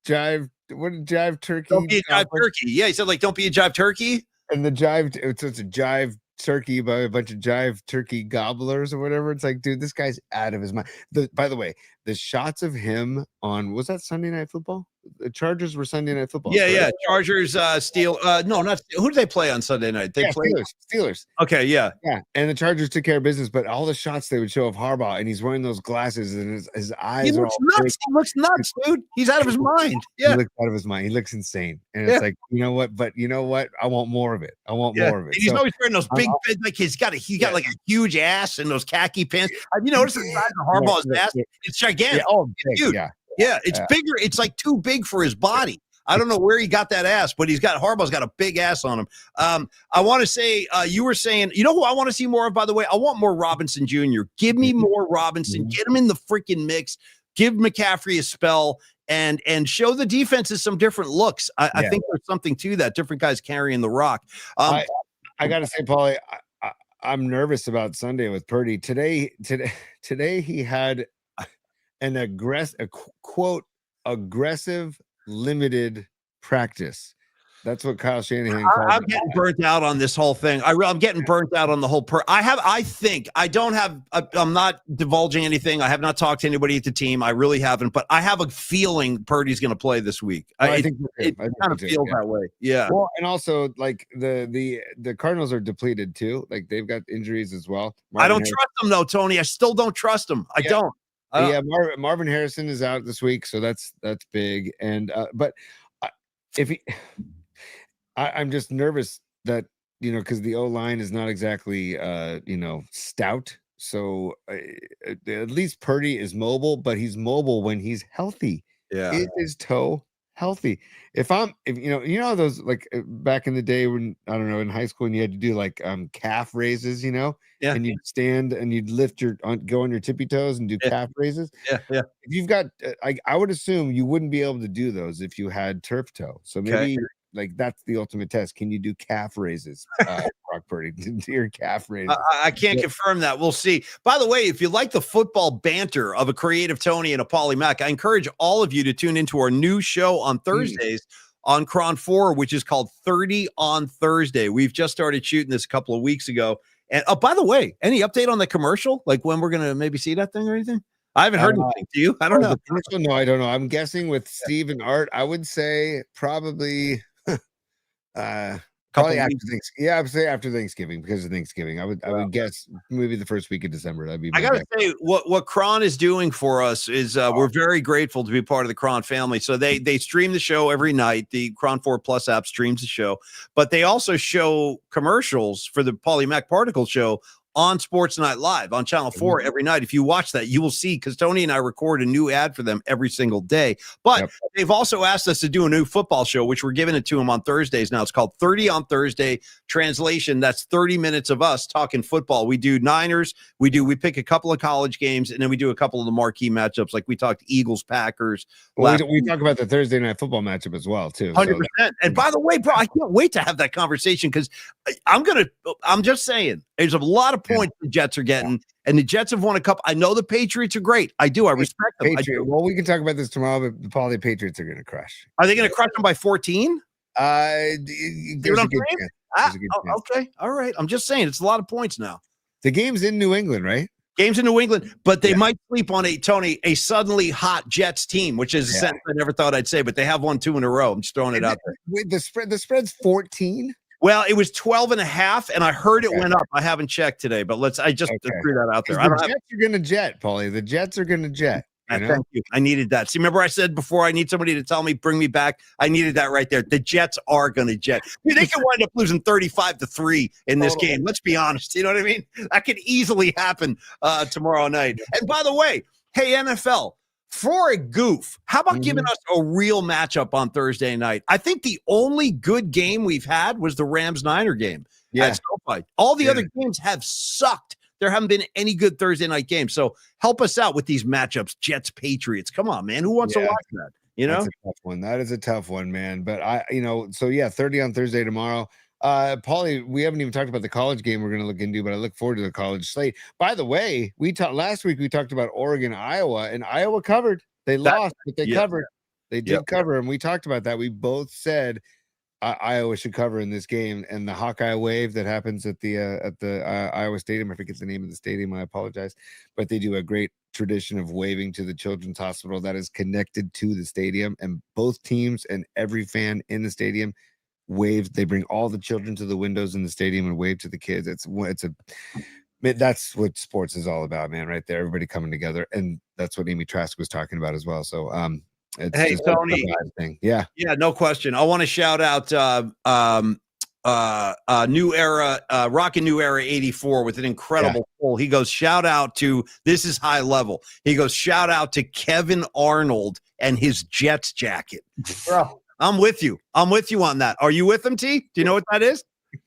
B: what did jive turkey?
A: Don't be a jive turkey. Yeah, he said, don't be a jive turkey.
B: And the jive, it's a jive turkey by a bunch of jive turkey gobblers or whatever. It's like, dude, this guy's out of his mind. By the way, the shots of him on, was that Sunday Night Football? The Chargers were Sunday Night Football.
A: Yeah. Chargers, Steel. No, not who did they play on Sunday night? They played
B: Steelers.
A: Okay, yeah.
B: And the Chargers took care of business, but all the shots they would show of Harbaugh, and he's wearing those glasses, and his eyes
A: he
B: are
A: looks
B: all
A: nuts. He looks nuts, dude. He's out of his mind. Yeah,
B: he looks out of his mind. He looks insane, and it's like, you know what? But you know what? I want more of it. More of it.
A: And he's always wearing those big, he's got a huge ass and those khaki pants. Have you noticed the size of Harbaugh's ass? It's gigantic.
B: It's huge.
A: Yeah, it's bigger. It's too big for his body. I don't know where he got that ass, but Harbaugh's got a big ass on him. I want to say, you were saying, you know who I want to see more of, by the way? I want more Robinson Jr. Give me more Robinson. Get him in the freaking mix. Give McCaffrey a spell and show the defenses some different looks. I think there's something to that. Different guys carrying the rock. I
B: got to say, Paulie, I'm nervous about Sunday with Purdy. Today he had aggressive limited practice. That's what Kyle Shanahan called
A: I'm getting burnt out on this whole thing. I'm getting burnt out on the whole I'm not divulging anything. I have not talked to anybody at the team. I really haven't, but I have a feeling Purdy's going to play this week. I think it kind of feels that way. Yeah.
B: Well, and also the Cardinals are depleted too. They've got injuries as well.
A: I don't trust them though, Tony. I still don't trust them. I don't.
B: Marvin Harrison is out this week, so that's big. And but if he, I'm just nervous that because the O-line is not exactly stout. So at least Purdy is mobile, but he's mobile when he's healthy.
A: Yeah,
B: is his toe healthy? If those back in the day when in high school and you had to do calf raises, and you'd stand and you'd go on your tippy toes and do calf raises.
A: Yeah.
B: If you've got, I would assume you wouldn't be able to do those if you had turf toe. So maybe like that's the ultimate test. Can you do calf raises, Brock Purdy? Do your calf raises?
A: I can't confirm that. We'll see. By the way, if you like the football banter of a creative Tony and a Paulie Mac, I encourage all of you to tune into our new show on Thursdays on Cron 4, which is called 30 on Thursday. We've just started shooting this a couple of weeks ago. And by the way, any update on the commercial? Like when we're going to maybe see that thing or anything? I haven't heard anything. Do you? I don't know.
B: No, I don't know. I'm guessing with Steve and Art, I would say probably probably after Thanksgiving. Yeah, I would say after Thanksgiving because of Thanksgiving. I would guess maybe the first week of December. That'd be.
A: I gotta say, what Cron is doing for us is we're very grateful to be part of the Cron family. So they stream the show every night. The Cron 4 Plus app streams the show, but they also show commercials for the Paulie Mac Particle Show on Sports Night Live on Channel 4 every night. If you watch that, you will see, because Tony and I record a new ad for them every single day. But they've also asked us to do a new football show, which we're giving it to them on Thursdays now. It's called 30 on Thursday. Translation, that's 30 minutes of us talking football. We do Niners. We pick a couple of college games, and then we do a couple of the marquee matchups. Like we talked Eagles, Packers.
B: Well, we talk about the Thursday night football matchup as well, too.
A: 100%. And by the way, bro, I can't wait to have that conversation, because I'm just saying, there's a lot of points the Jets are getting, and the Jets have won a couple. I know the Patriots are great. I do. I respect them.
B: Well, we can talk about this tomorrow, but probably the Patriots are going to crush.
A: Are they going to crush them by 14?
B: There's a good chance.
A: Okay. All right. I'm just saying, it's a lot of points now.
B: The game's in New England, right?
A: Games in New England, but they might sleep on a suddenly hot Jets team, which is a sentence I never thought I'd say, but they have won 2 in a row. I'm just throwing it out there.
B: Wait, the spread's 14?
A: Well, it was 12.5, and I heard it went up. I haven't checked today, but I just threw that out there.
B: The Jets are going to jet, Paulie. The Jets are going to jet.
A: Thank you. I needed that. See, remember I said before, I need somebody to tell me, bring me back. I needed that right there. The Jets are going to jet. They can wind up losing 35-3 in this game. Let's be honest. You know what I mean? That could easily happen tomorrow night. And by the way, hey, NFL, for a goof, how about giving us a real matchup on Thursday night? I think the only good game we've had was the Rams-Niner game at SoFi. All the other games have sucked. There haven't been any good Thursday night games. So help us out with these matchups, Jets, Patriots. Come on, man. Who wants to watch that? You know?
B: That's a tough one. That is a tough one, man. But 30 on Thursday tomorrow. Paulie, we haven't even talked about the college game we're going to look into, but I look forward to the college slate. By the way, last week we talked about Oregon, Iowa, and Iowa covered. They lost, but they covered. They did cover, and we talked about that. We both said Iowa should cover in this game, and the Hawkeye wave that happens at the Iowa Stadium. I forget the name of the stadium. I apologize, but they do a great tradition of waving to the Children's Hospital that is connected to the stadium, and both teams and every fan in the stadium wave. They bring all the children to the windows in the stadium and wave to the kids. That's what sports is all about, man. Right there, everybody coming together, and that's what Amy Trask was talking about as well. So,
A: hey, Tony.
B: Yeah,
A: no question. I want to shout out New Era, Rockin' New Era 84 with an incredible poll. He goes, shout out to, this is high level. He goes, shout out to Kevin Arnold and his Jets jacket. Bro, I'm with you. I'm with you on that. Are you with him, T? Do you know what that is?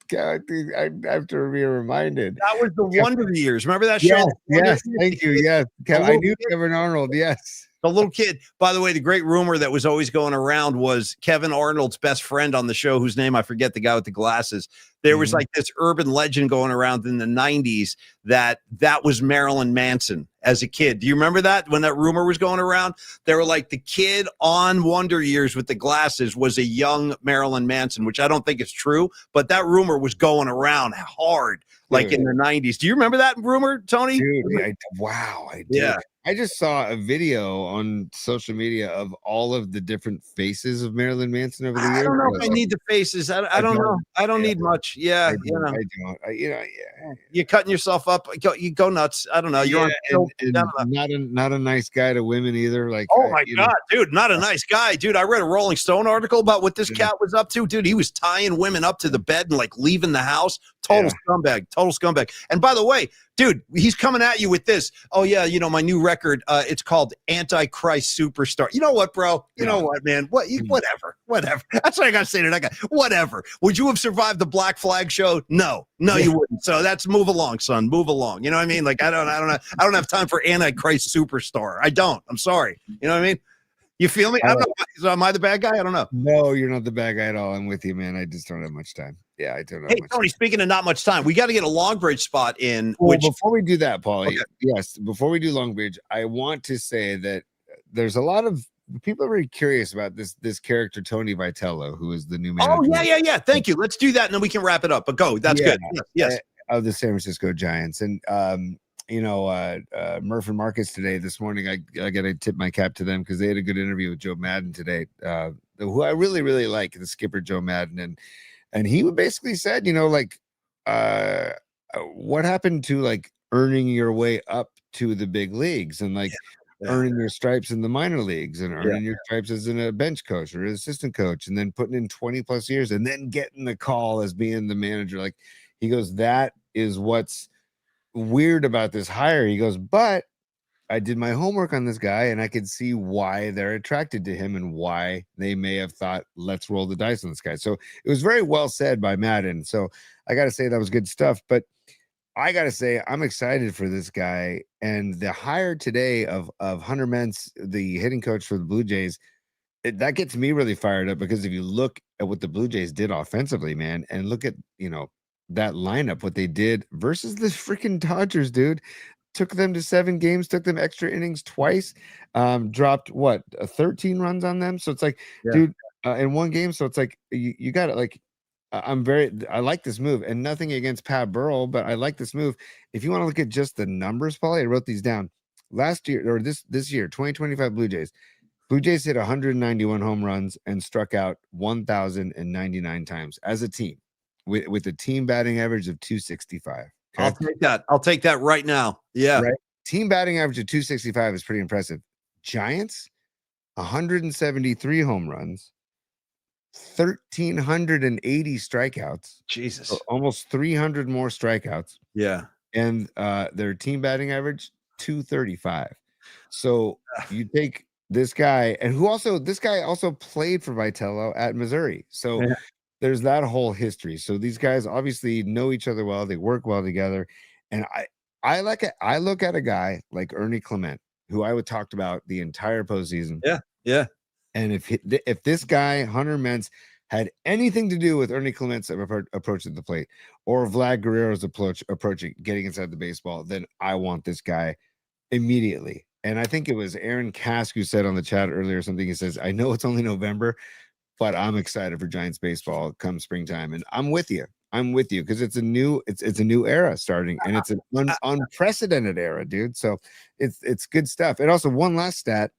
B: God, I have to be reminded.
A: That was the Wonder Years. Remember that show?
B: Yes, thank you. Yes, I knew Kevin Arnold. Yes.
A: The little kid. By the way, the great rumor that was always going around was Kevin Arnold's best friend on the show, whose name I forget, the guy with the glasses. There was like this urban legend going around in the 90s that was Marilyn Manson as a kid. Do you remember that when that rumor was going around? They were like, the kid on Wonder Years with the glasses was a young Marilyn Manson, which I don't think is true, but that rumor was going around hard, like in the 90s. Do you remember that rumor, Tony?
B: Dude, I do.
A: Yeah.
B: I just saw a video on social media of all of the different faces of Marilyn Manson over the years.
A: I don't know if I need the faces. I don't know. I don't need much. Yeah,
B: I don't.
A: You're cutting yourself up. You go nuts. I don't know. You're
B: not a nice guy to women either. Like,
A: oh my God, dude, not a nice guy, dude. I read a Rolling Stone article about what this cat was up to, dude. He was tying women up to the bed and like leaving the house. Total scumbag. And by the way, dude, he's coming at you with this. Oh yeah, my new record. It's called Antichrist Superstar. You know what, bro? You know what, man? Whatever. That's what I gotta say to that guy. Whatever. Would you have survived the Black Flag show? No, you wouldn't. So that's move along, son. Move along. You know what I mean? Like I don't have time for Antichrist Superstar. I don't. I'm sorry. You know what I mean? You feel me? I don't know. So am I the bad guy? I don't know.
B: No, you're not the bad guy at all. I'm with you, man. I just don't have much time. Yeah, I don't have
A: Hey,
B: much
A: Tony,
B: time.
A: speaking of not much time, we got to get a Long Bridge spot in.
B: Well,
A: Which
B: before we do that, Paulie,
A: Okay.
B: yes, before we do Long Bridge, I want to say that there's a lot of people are very curious about this character, Tony Vitello, who is the new manager.
A: Oh, yeah. Thank you. Let's do that, and then we can wrap it up. But go. That's
B: Yeah,
A: good. Yes.
B: Of the San Francisco Giants. And Murph and Marcus today, this morning, I got to tip my cap to them because they had a good interview with Joe Madden today, who I really, really like, the skipper Joe Madden. And he basically said, what happened to like earning your way up to the big leagues and like earning your stripes in the minor leagues and earning your stripes as a bench coach or an assistant coach and then putting in 20 plus years and then getting the call as being the manager. Like he goes, that is what's weird about this hire. He goes, but I did my homework on this guy and I could see why they're attracted to him and why they may have thought, let's roll the dice on this guy. So it was very well said by Madden. So I got to say that was good stuff, but I got to say, I'm excited for this guy. And the hire today of Hunter Mentz, the hitting coach for the Blue Jays, that gets me really fired up because if you look at what the Blue Jays did offensively, man, and look at, that lineup, what they did versus the freaking Dodgers, dude, took them to 7 games, took them extra innings twice, dropped 13 runs on them. So it's like, dude, in one game. So it's like, you got it. Like, I like this move and nothing against Pat Burrell, but I like this move. If you want to look at just the numbers, Paulie, I wrote these down last year or this year, 2025 Blue Jays hit 191 home runs and struck out 1,099 times as a team with a team batting average of 265. Okay?
A: I'll take that right now. Yeah.
B: Right. Team batting average of 265 is pretty impressive. Giants, 173 home runs, 1,380 strikeouts.
A: Jesus.
B: So almost 300 more strikeouts.
A: Yeah.
B: And their team batting average, 235. So you take this guy, and this guy also played for Vitello at Missouri. So there's that whole history. So these guys obviously know each other well. They work well together. And I look at a guy like Ernie Clement, who I would talked about the entire postseason.
A: Yeah.
B: And if this guy, Hunter Mentz, had anything to do with Ernie Clement's approach at the plate or Vlad Guerrero's approaching getting inside the baseball, then I want this guy immediately. And I think it was Aaron Kask who said on the chat earlier something. He says, I know it's only November, but I'm excited for Giants baseball come springtime. And I'm with you because it's a new era starting, and it's an unprecedented era, dude. So it's good stuff. And also one last stat,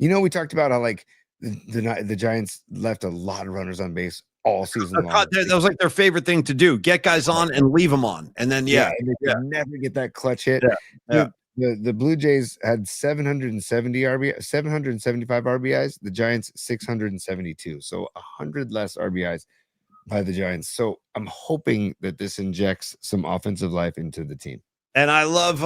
B: we talked about how like the Giants left a lot of runners on base all season long.
A: That was like their favorite thing to do: get guys on and leave them on, and then
B: and they could never get that clutch hit. The Blue Jays had 775 RBIs. The Giants 672. So 100 less RBIs by the Giants. So I'm hoping that this injects some offensive life into the team.
A: And I love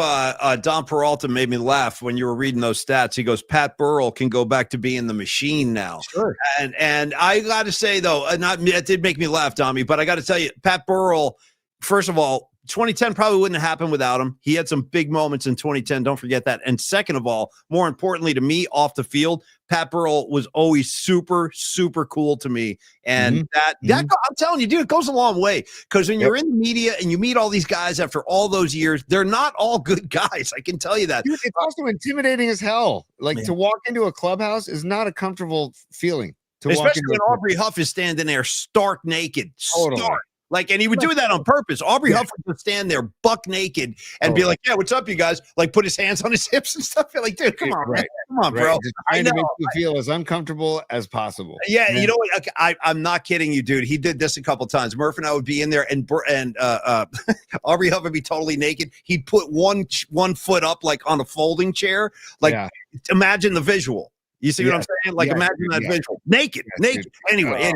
A: Don Peralta made me laugh when you were reading those stats. He goes, Pat Burrell can go back to being the machine now.
B: Sure.
A: And I got to say, though, it did make me laugh, Tommy, but I got to tell you, Pat Burrell, first of all, 2010 probably wouldn't have happened without him. He had some big moments in 2010. Don't forget that. And second of all, more importantly to me, off the field, Pat Burrell was always super, super cool to me. And I'm telling you, dude, it goes a long way. Because when you're in the media and you meet all these guys after all those years, they're not all good guys. I can tell you that.
B: Dude, it's also intimidating as hell. Like to walk into a clubhouse is not a comfortable feeling.
A: Especially when Aubrey Huff is standing there stark naked.
B: Totally.
A: Stark. Like, and he would do that on purpose. Aubrey Huff would stand there buck naked and be like, yeah, what's up, you guys? Like, put his hands on his hips and stuff. You're like, dude, come on, man. Come on, bro.
B: Just trying to make you feel as uncomfortable as possible.
A: Yeah, you know what? I'm not kidding you, dude. He did this a couple times. Murph and I would be in there, and Aubrey Huff would be totally naked. He'd put one foot up, like on a folding chair. Like, imagine the visual. You see what I'm saying? Like, imagine that visual. Naked. Anyway.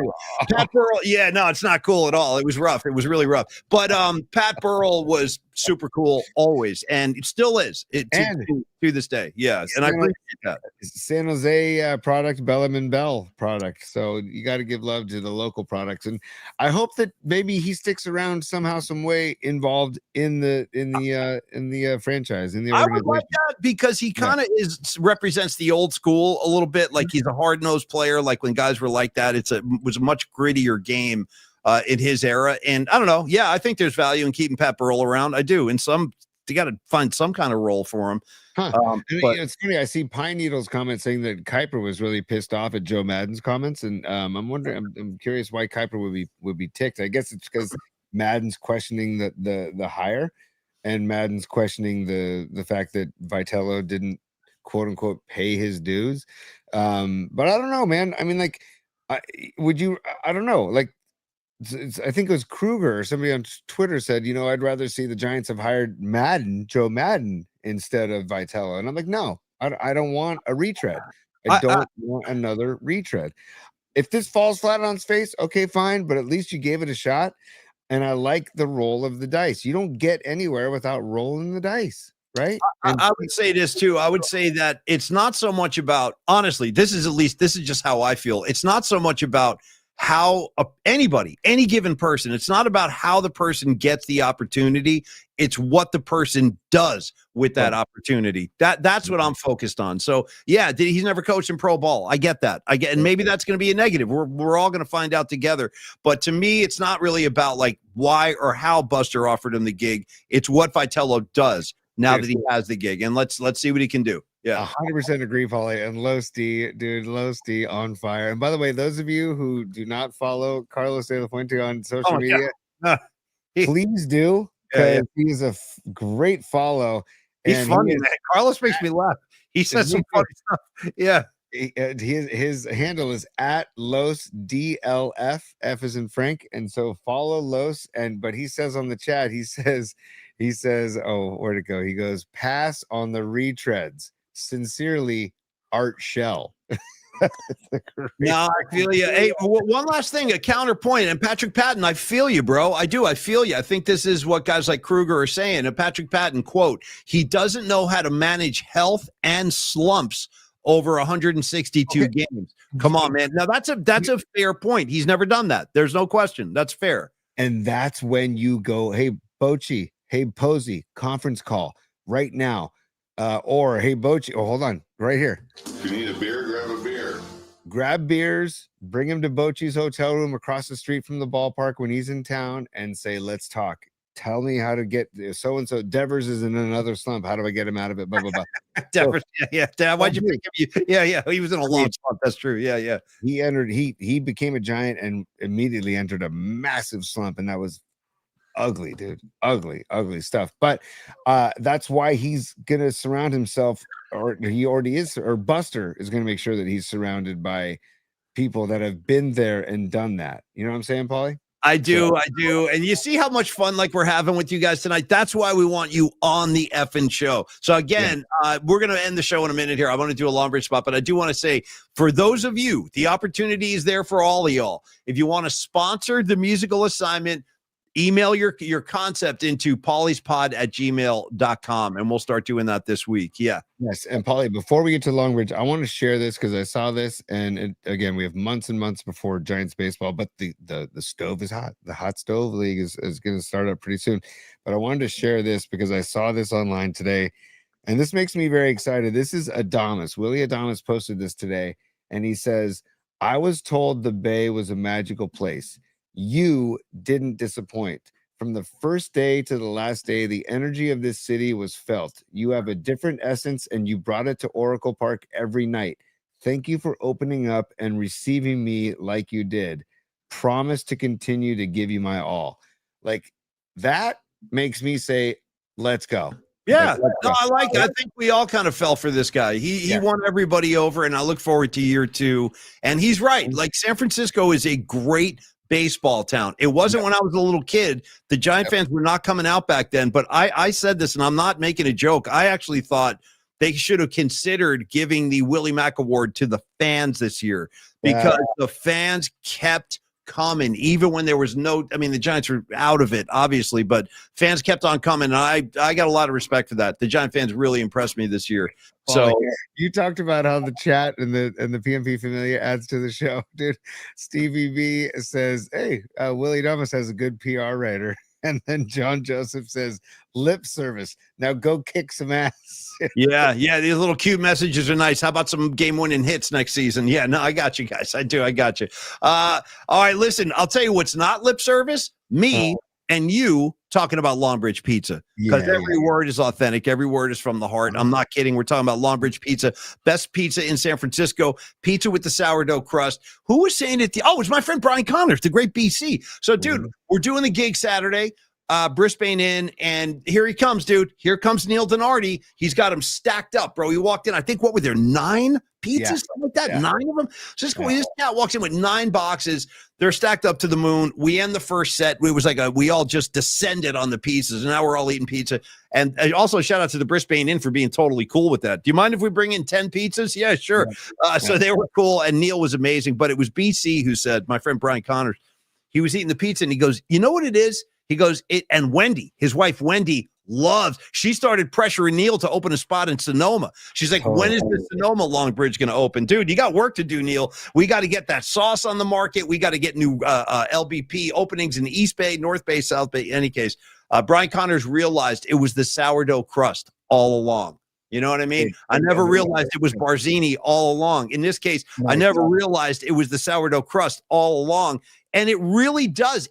A: Pat Burrell, no, it's not cool at all. It was rough. It was really rough. But Pat Burrell was super cool always, and it still is. To this day, yes, and I appreciate that.
B: San Jose product, Bellum and Bell product. So you got to give love to the local products, and I hope that maybe he sticks around somehow, some way, involved in the franchise, in the
A: I would
B: organization.
A: like that because he kind of represents the old school a little bit. Like he's a hard nosed player. Like when guys were like that, was a much grittier game in his era. And I don't know. Yeah, I think there's value in keeping Pat Burrell around. I do. And you got to find some kind of role for him.
B: Huh. But it's funny. I see Pine Needle's comment saying that Kuiper was really pissed off at Joe Madden's comments, and I'm wondering. I'm curious why Kuiper would be ticked. I guess it's because Madden's questioning the hire, and Madden's questioning the fact that Vitello didn't quote unquote pay his dues. But I don't know, man. I mean, like, I don't know. Like, I think it was Kruger or somebody on Twitter said, I'd rather see the Giants have hired Joe Madden, instead of Vitello. And I'm like, no, I don't want a retread. I don't want another retread. If this falls flat on its face, okay, fine. But at least you gave it a shot. And I like the roll of the dice. You don't get anywhere without rolling the dice, right?
A: I would say this too. I would say that it's not so much about, honestly, this is just how I feel. It's not so much about how any given person, it's not about how the person gets the opportunity. It's what the person does with that opportunity. That's what I'm focused on. So yeah, he's never coached in pro ball. I get that. And maybe that's going to be a negative. We're all going to find out together. But to me, it's not really about like why or how Buster offered him the gig. It's what Vitello does now that he has the gig. And let's see what he can do. Yeah,
B: 100% agree, Paulie. And Losty on fire. And by the way, those of you who do not follow Carlos De La Fuente on social media, please do, because he's a great follow.
A: He's funny, man. Carlos makes me laugh. He says some funny stuff. Yeah.
B: His handle is at Los DLF. F is in Frank. And so follow Los. But he says on the chat, he says, oh, where'd it go? He goes, pass on the retreads. Sincerely, Art Shell.
A: No, I feel you. Hey, one last thing, a counterpoint. And Patrick Patton, I feel you, bro. I do. I feel you. I think this is what guys like Kruger are saying. And Patrick Patton, quote, he doesn't know how to manage health and slumps over 162 games. Come on, man. Now that's a fair point. He's never done that. There's no question. That's fair.
B: And that's when you go, hey, Bochy, hey, Posey, conference call right now. Or hey, Bochy, hold on, right here.
F: If you need a beer, grab a beer.
B: Grab beers, bring him to Bochy's hotel room across the street from the ballpark when he's in town, and say, let's talk. Tell me how to get so-and-so. Devers is in another slump. How do I get him out of it? Blah, blah, blah.
A: Devers, yeah. Dad, why'd you pick him? Yeah. He was in a long slump. That's true. Yeah.
B: He became a Giant and immediately entered a massive slump, and that was ugly, dude. Ugly stuff. But that's why he's gonna surround himself, or he already is, or Buster is gonna make sure that he's surrounded by people that have been there and done that. You know what I'm saying, Paulie?
A: I do. And you see how much fun like we're having with you guys tonight. That's why we want you on the effing show. So again, we're going to end the show in a minute here. I want to do a long bridge spot, but I do want to say, for those of you, the opportunity is there for all of y'all. If you want to sponsor the musical assignment, email your concept into pauliespod@gmail.com, and we'll start doing that this week. Yeah.
B: Yes. And Paulie, before we get to Long Bridge, I want to share this because I saw this, and again, we have months and months before Giants baseball, but the stove is hot. The hot stove league is going to start up pretty soon. But I wanted to share this because I saw this online today, and this makes me very excited. This is Adamas. Willie Adamas posted this today, and he says, I was told the Bay was a magical place. You didn't disappoint. From the first day to the last day, the energy of this city was felt. You have a different essence, and you brought it to Oracle Park every night. Thank you for opening up and receiving me like you did. Promise to continue to give you my all. Like, that makes me say, let's go.
A: Yeah, no, I like it. I think we all kind of fell for this guy. He won everybody over, and I look forward to year two. And he's right. Like, San Francisco is a great baseball town. It wasn't when I was a little kid. The Giant fans were not coming out back then, but I said this, and I'm not making a joke. I actually thought they should have considered giving the Willie Mack Award to the fans this year, because the fans kept coming, even when there was no, I mean, the Giants were out of it, obviously, but fans kept on coming. And I got a lot of respect for that. The Giant fans really impressed me this year. So
B: you talked about how the chat and the PMP Familia adds to the show, dude. Stevie B says, "Hey, Willie Thomas has a good PR writer," and then John Joseph says, "Lip service. Now go kick some ass."
A: yeah, these little cute messages are nice. How about some game-winning hits next season? Yeah, no, I got you guys. I do. I got you. All right, listen. I'll tell you what's not lip service. Me and you talking about Longbridge Pizza, because every word is authentic. Every word is from the heart. I'm not kidding. We're talking about Longbridge Pizza, best pizza in San Francisco, pizza with the sourdough crust. Who was saying it? It's my friend Brian Connors, the great BC. So, dude, we're doing the gig Saturday, Brisbane Inn, and here he comes, dude. Here comes Neil Donardi. He's got them stacked up, bro. He walked in, I think, what were there, 9 pizzas, something like that? 9 of them. So this cat walks in with 9 boxes. They're stacked up to the moon. We end the first set. It was like we all just descended on the pizzas, and now we're all eating pizza. And also shout out to the Brisbane Inn for being totally cool with that. Do you mind if we bring in 10 pizzas? Yeah, sure. So they were cool, and Neil was amazing. But it was BC who said, my friend Brian Connors, he was eating the pizza, and he goes, you know what it is? He goes, and Wendy, his wife Wendy, she started pressuring Neil to open a spot in Sonoma. She's like, when is the Sonoma Long Bridge going to open? Dude, you got work to do, Neil. We got to get that sauce on the market. We got to get new LBP openings in the East Bay, North Bay, South Bay. In any case, Brian Connors realized it was the sourdough crust all along. You know what I mean? I never realized it was Barzini all along. In this case, I never realized it was the sourdough crust all along. And it really does.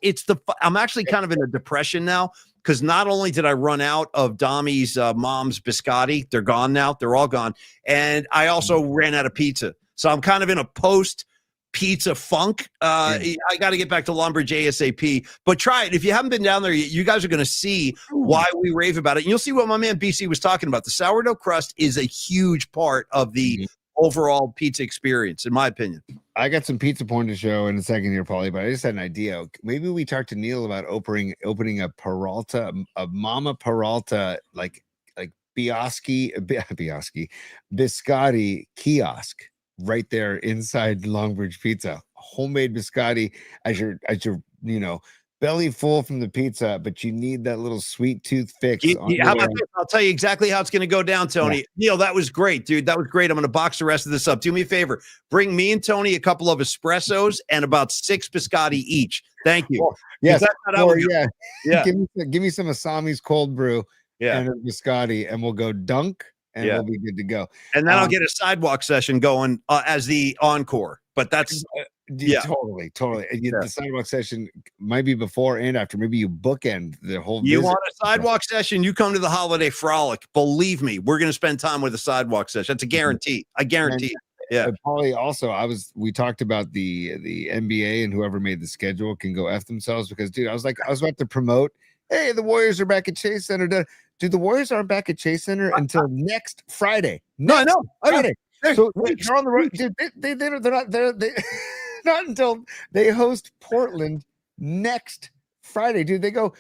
A: I'm actually kind of in a depression now, because not only did I run out of Dami's mom's biscotti, they're gone now. They're all gone. And I also ran out of pizza. So I'm kind of in a post-pizza funk. I got to get back to Longbridge ASAP. But try it. If you haven't been down there, you guys are going to see why we rave about it. And you'll see what my man BC was talking about. The sourdough crust is a huge part of the overall pizza experience, in my opinion.
B: I got some pizza porn to show in a second here, Paulie, but I just had an idea. Maybe we talk to Neil about opening a Peralta, a Mama Peralta, like biscotti kiosk right there inside Longbridge Pizza. Homemade biscotti as your belly full from the pizza, but you need that little sweet tooth fix.
A: How about this? I'll tell you exactly how it's going to go down, Tony. Neil, that was great, dude. That was great. I'm going to box the rest of this up. Do me a favor. Bring me and Tony a couple of espressos and about 6 biscotti each. Thank you.
B: Yes.
A: Yeah.
B: Give me some Asami's cold brew and a biscotti, and we'll go dunk, and we'll be good to go.
A: And then I'll get a sidewalk session going as the encore. But that's
B: totally. The sidewalk session might be before and after. Maybe you bookend the whole.
A: You want a sidewalk session? You come to the holiday frolic. Believe me, we're going to spend time with a sidewalk session. That's a guarantee. I guarantee. Yeah.
B: Probably also, we talked about the NBA, and whoever made the schedule can go F themselves, because, dude, I was about to promote, hey, the Warriors are back at Chase Center. Dude, the Warriors aren't back at Chase Center until next Friday.
A: No, I know.
B: Friday. So they're on the road. Dude, they're not there. Not until they host Portland next Friday. Dude, they go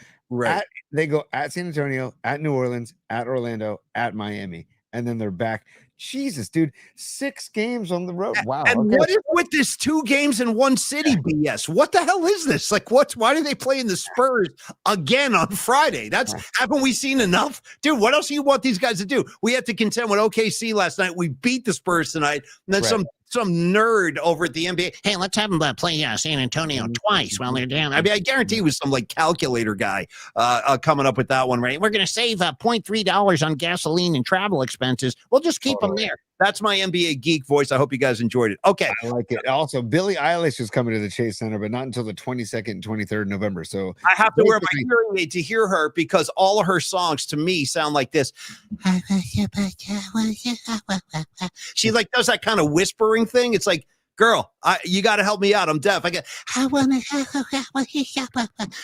B: at San Antonio, at New Orleans, at Orlando, at Miami, and then they're back. Jesus, dude, 6 games on the road. Wow.
A: And what is with this 2 games in one city BS? What the hell is this? Like, why do they play in the Spurs again on Friday? Haven't we seen enough? Dude, what else do you want these guys to do? We had to contend with OKC last night. We beat the Spurs tonight. And then some nerd over at the NBA. Hey, let's have them play San Antonio twice while they're down. I mean, I guarantee it was some calculator guy coming up with that one, right? We're going to save $0.3 on gasoline and travel expenses. We'll just keep them there. That's my NBA geek voice. I hope you guys enjoyed it. Okay.
B: I like it. Also, Billie Eilish is coming to the Chase Center, but not until the 22nd and 23rd of November. So
A: I have to wear my hearing aid to hear her, because all of her songs to me sound like this. She does that kind of whispering thing. It's like, girl, you got to help me out. I'm deaf.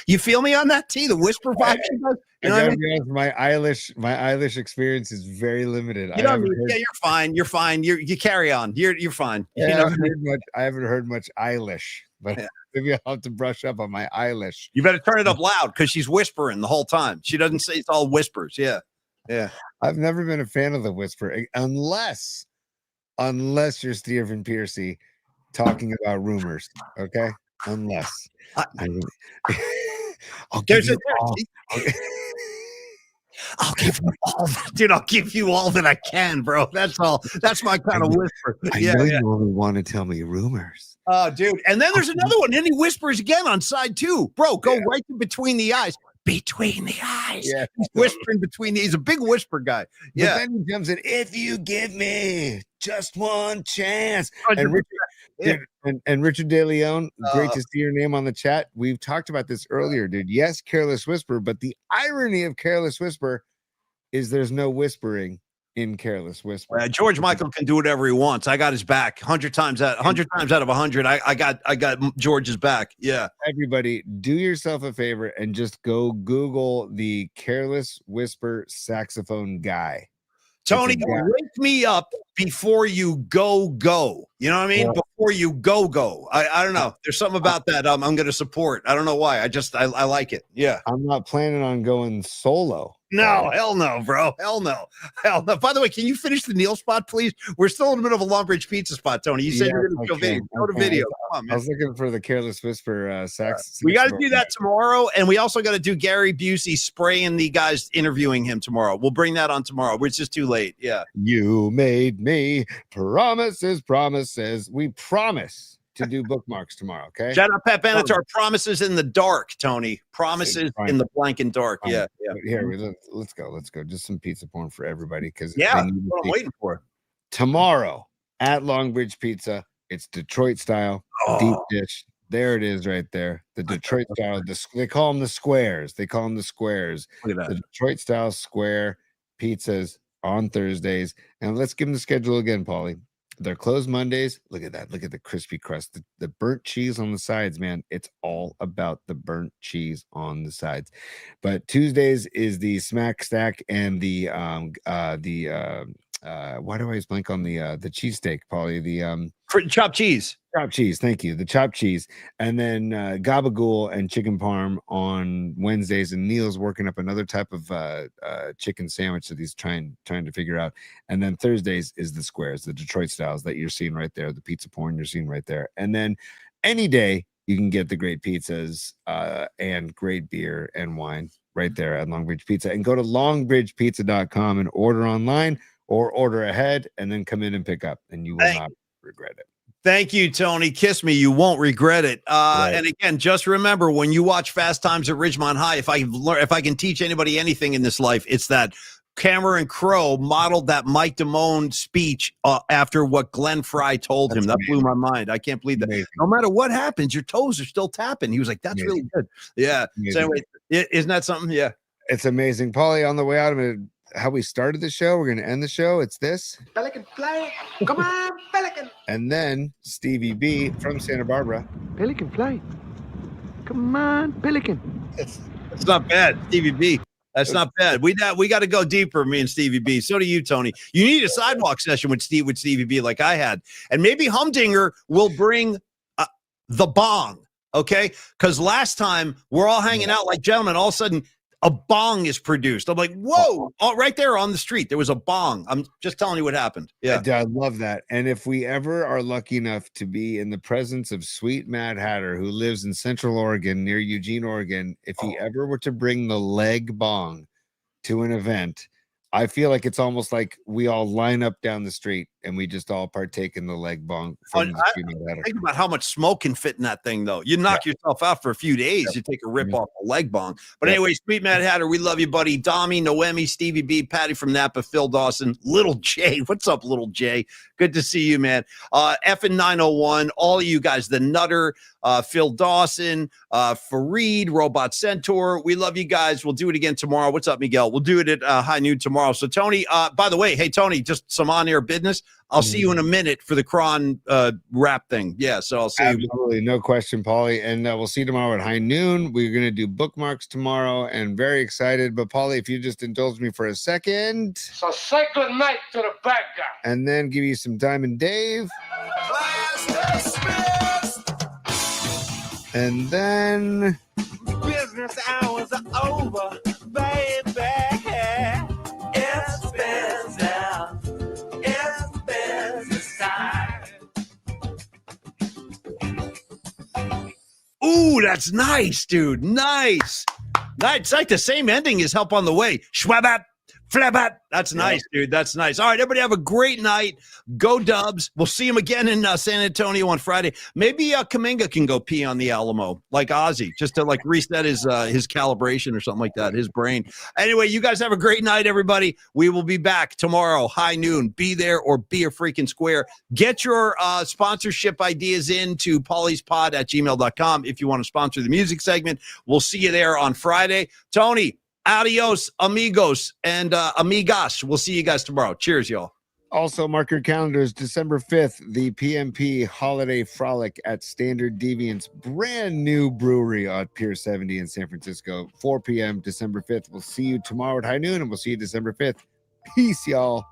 A: You feel me on that, T? The whisper vibe she does? You know what I mean?
B: Be honest, my Eilish experience is very limited.
A: You're fine. You're fine. You carry on. You're fine.
B: Yeah, I haven't heard much Eilish, but maybe I'll have to brush up on my Eilish.
A: You better turn it up loud, because she's whispering the whole time. She doesn't say, it's all whispers. Yeah.
B: I've never been a fan of the whisper, unless you're Stephen Piercy talking about rumors. Okay. unless
A: I-
B: I really, I'll give
A: There's
B: you all.
A: I-
B: I'll give
A: there's
B: you
A: a
B: all.
A: I'll give you all, dude. I'll give you all that I can, bro. That's all. That's my kind of whisper.
B: I
A: Yeah,
B: know
A: yeah.
B: you only want to tell me rumors.
A: Oh, dude. And then there's another one. And he whispers again on side 2. Bro, go right in between the eyes. Between the eyes.
B: Yeah.
A: He's whispering between these. He's a big whisper guy.
B: But
A: Yeah.
B: then he jumps in, if you give me just one chance. And
A: 100%.
B: Richard,
A: Yeah.
B: dude, and Richard De Leon, great
A: Uh,
B: to see your name on the chat. We've talked about this earlier, dude. Yes, Careless Whisper, but the irony of Careless Whisper is there's no whispering in Careless Whisper.
A: George Michael can do whatever he wants. I got his back 100 times out of 100. I got George's back. Yeah.
B: Everybody, do yourself a favor and just go Google the Careless Whisper saxophone guy.
A: Tony,
B: It's a guy.
A: wake me up before you go. You know what I mean?
B: Yeah.
A: Before you go. I don't know. There's something about that I'm going to support. I don't know why. I like it. Yeah.
B: I'm not planning on going solo.
A: No, hell no, bro. Hell no. By the way, can you finish the Neil spot, please? We're still in the middle of a Longbridge pizza spot, Tony. You said you were going to show video. Go to video. Come on,
B: I
A: man.
B: was looking for the Careless Whisper sax.
A: We got to do that tomorrow, and we also got to do Gary Busey spraying the guys interviewing him tomorrow. We'll bring that on tomorrow. It's just too late. Yeah.
B: You made me promises. We promise to do bookmarks tomorrow. Okay.
A: Shout out Pat Benatar. Promises in the dark, Tony. Promises in the blank and dark. Yeah. Yeah.
B: Here, let's go. Just some pizza porn for everybody because
A: Yeah. That's what I'm waiting for.
B: Tomorrow at Longbridge Pizza, it's Detroit style deep dish. There it is, right there. The Detroit style. They call them the squares.
A: Look at that.
B: The Detroit style square pizzas on Thursdays. And let's give them the schedule again, Paulie. They're closed Mondays. Look at that. Look at the crispy crust. The burnt cheese on the sides, man. It's all about the burnt cheese on the sides. But Tuesdays is the smack stack and the why do I always blank on the cheesesteak, Paulie? The
A: chopped cheese.
B: Chopped cheese, thank you. The chopped cheese, and then gabagool and chicken parm on Wednesdays. And Neil's working up another type of chicken sandwich that he's trying to figure out. And then Thursdays is the squares, the Detroit styles that you're seeing right there, the pizza porn you're seeing right there. And then any day you can get the great pizzas and great beer and wine right there at Longbridge Pizza. And go to longbridgepizza.com and order online or order ahead, and then come in and pick up, and you will not regret it.
A: Thank you, Tony. Kiss me. You won't regret it.
B: Right.
A: And again, just remember when you watch Fast Times at Ridgemont High, if I can teach anybody anything in this life, it's that Cameron Crowe modeled that Mike Damone speech after what Glenn Fry told him. That blew my mind. I can't believe that.
B: Amazing.
A: No matter what happens, your toes are still tapping. He was like, "That's really good." Yeah.
B: Amazing.
A: So anyway, isn't that something? Yeah.
B: It's amazing. Paulie, on the way out, I'm gonna how we started the show. We're gonna end the show. It's this.
E: Pelican fly. Come on, Pelican.
B: And then Stevie B from Santa Barbara.
E: Pelican fly. Come on, Pelican.
A: It's not bad, Stevie B. That's not bad. We got to go deeper, me and Stevie B. So do you, Tony. You need a sidewalk session with Stevie B like I had. And maybe Humdinger will bring the bong, okay? Because last time we're all hanging out like gentlemen, all of a sudden a bong is produced. I'm like, whoa, right there on the street. There was a bong. I'm just telling you what happened. Yeah.
B: I love that. And if we ever are lucky enough to be in the presence of sweet Mad Hatter, who lives in Central Oregon near Eugene, Oregon, if he ever were to bring the leg bong to an event, I feel like it's almost like we all line up down the street and we just all partake in the leg bong. From the sweet Mad Hatter.
A: Think about how much smoke can fit in that thing, though. You knock yourself out for a few days. You take a rip off a leg bong. But anyway, Sweet Mad Hatter, we love you, buddy. Dami, Noemi, Stevie B, Patty from Napa, Phil Dawson, Little J. What's up, Little J? Good to see you, man. Effin 901, all of you guys, the Nutter, Phil Dawson, Fareed, Robot Centaur. We love you guys. We'll do it again tomorrow. What's up, Miguel? We'll do it at high noon tomorrow. So, Tony, by the way, hey, Tony, just some on-air business. I'll see you in a minute for the Cron rap thing. Yeah, so I'll see you.
B: Absolutely, no question, Paulie. And we'll see you tomorrow at high noon. We're going to do bookmarks tomorrow and very excited. But, Paulie, if you just indulge me for a second.
E: So say good night to the bad guy.
B: And then give you some Diamond Dave. And then
D: Business hours are over, baby. It's business. It's business time.
A: Ooh, that's nice, dude. Nice. It's like the same ending as Help on the Way. Schwabap, flabap. That's nice, dude. That's nice. All right, everybody have a great night. Go Dubs. We'll see him again in San Antonio on Friday. Maybe Kaminga can go pee on the Alamo like Ozzy, just to like reset his calibration or something like that, his brain. Anyway, you guys have a great night, everybody. We will be back tomorrow, high noon. Be there or be a freaking square. Get your sponsorship ideas in to pauliespod@gmail.com if you want to sponsor the music segment. We'll see you there on Friday. Tony, adios, amigos, and amigas. We'll see you guys tomorrow. Cheers, y'all.
B: Also, mark your calendars, December 5th, the PMP Holiday Frolic at Standard Deviant's brand new brewery on Pier 70 in San Francisco, 4 p.m. December 5th. We'll see you tomorrow at high noon, and we'll see you December 5th. Peace, y'all.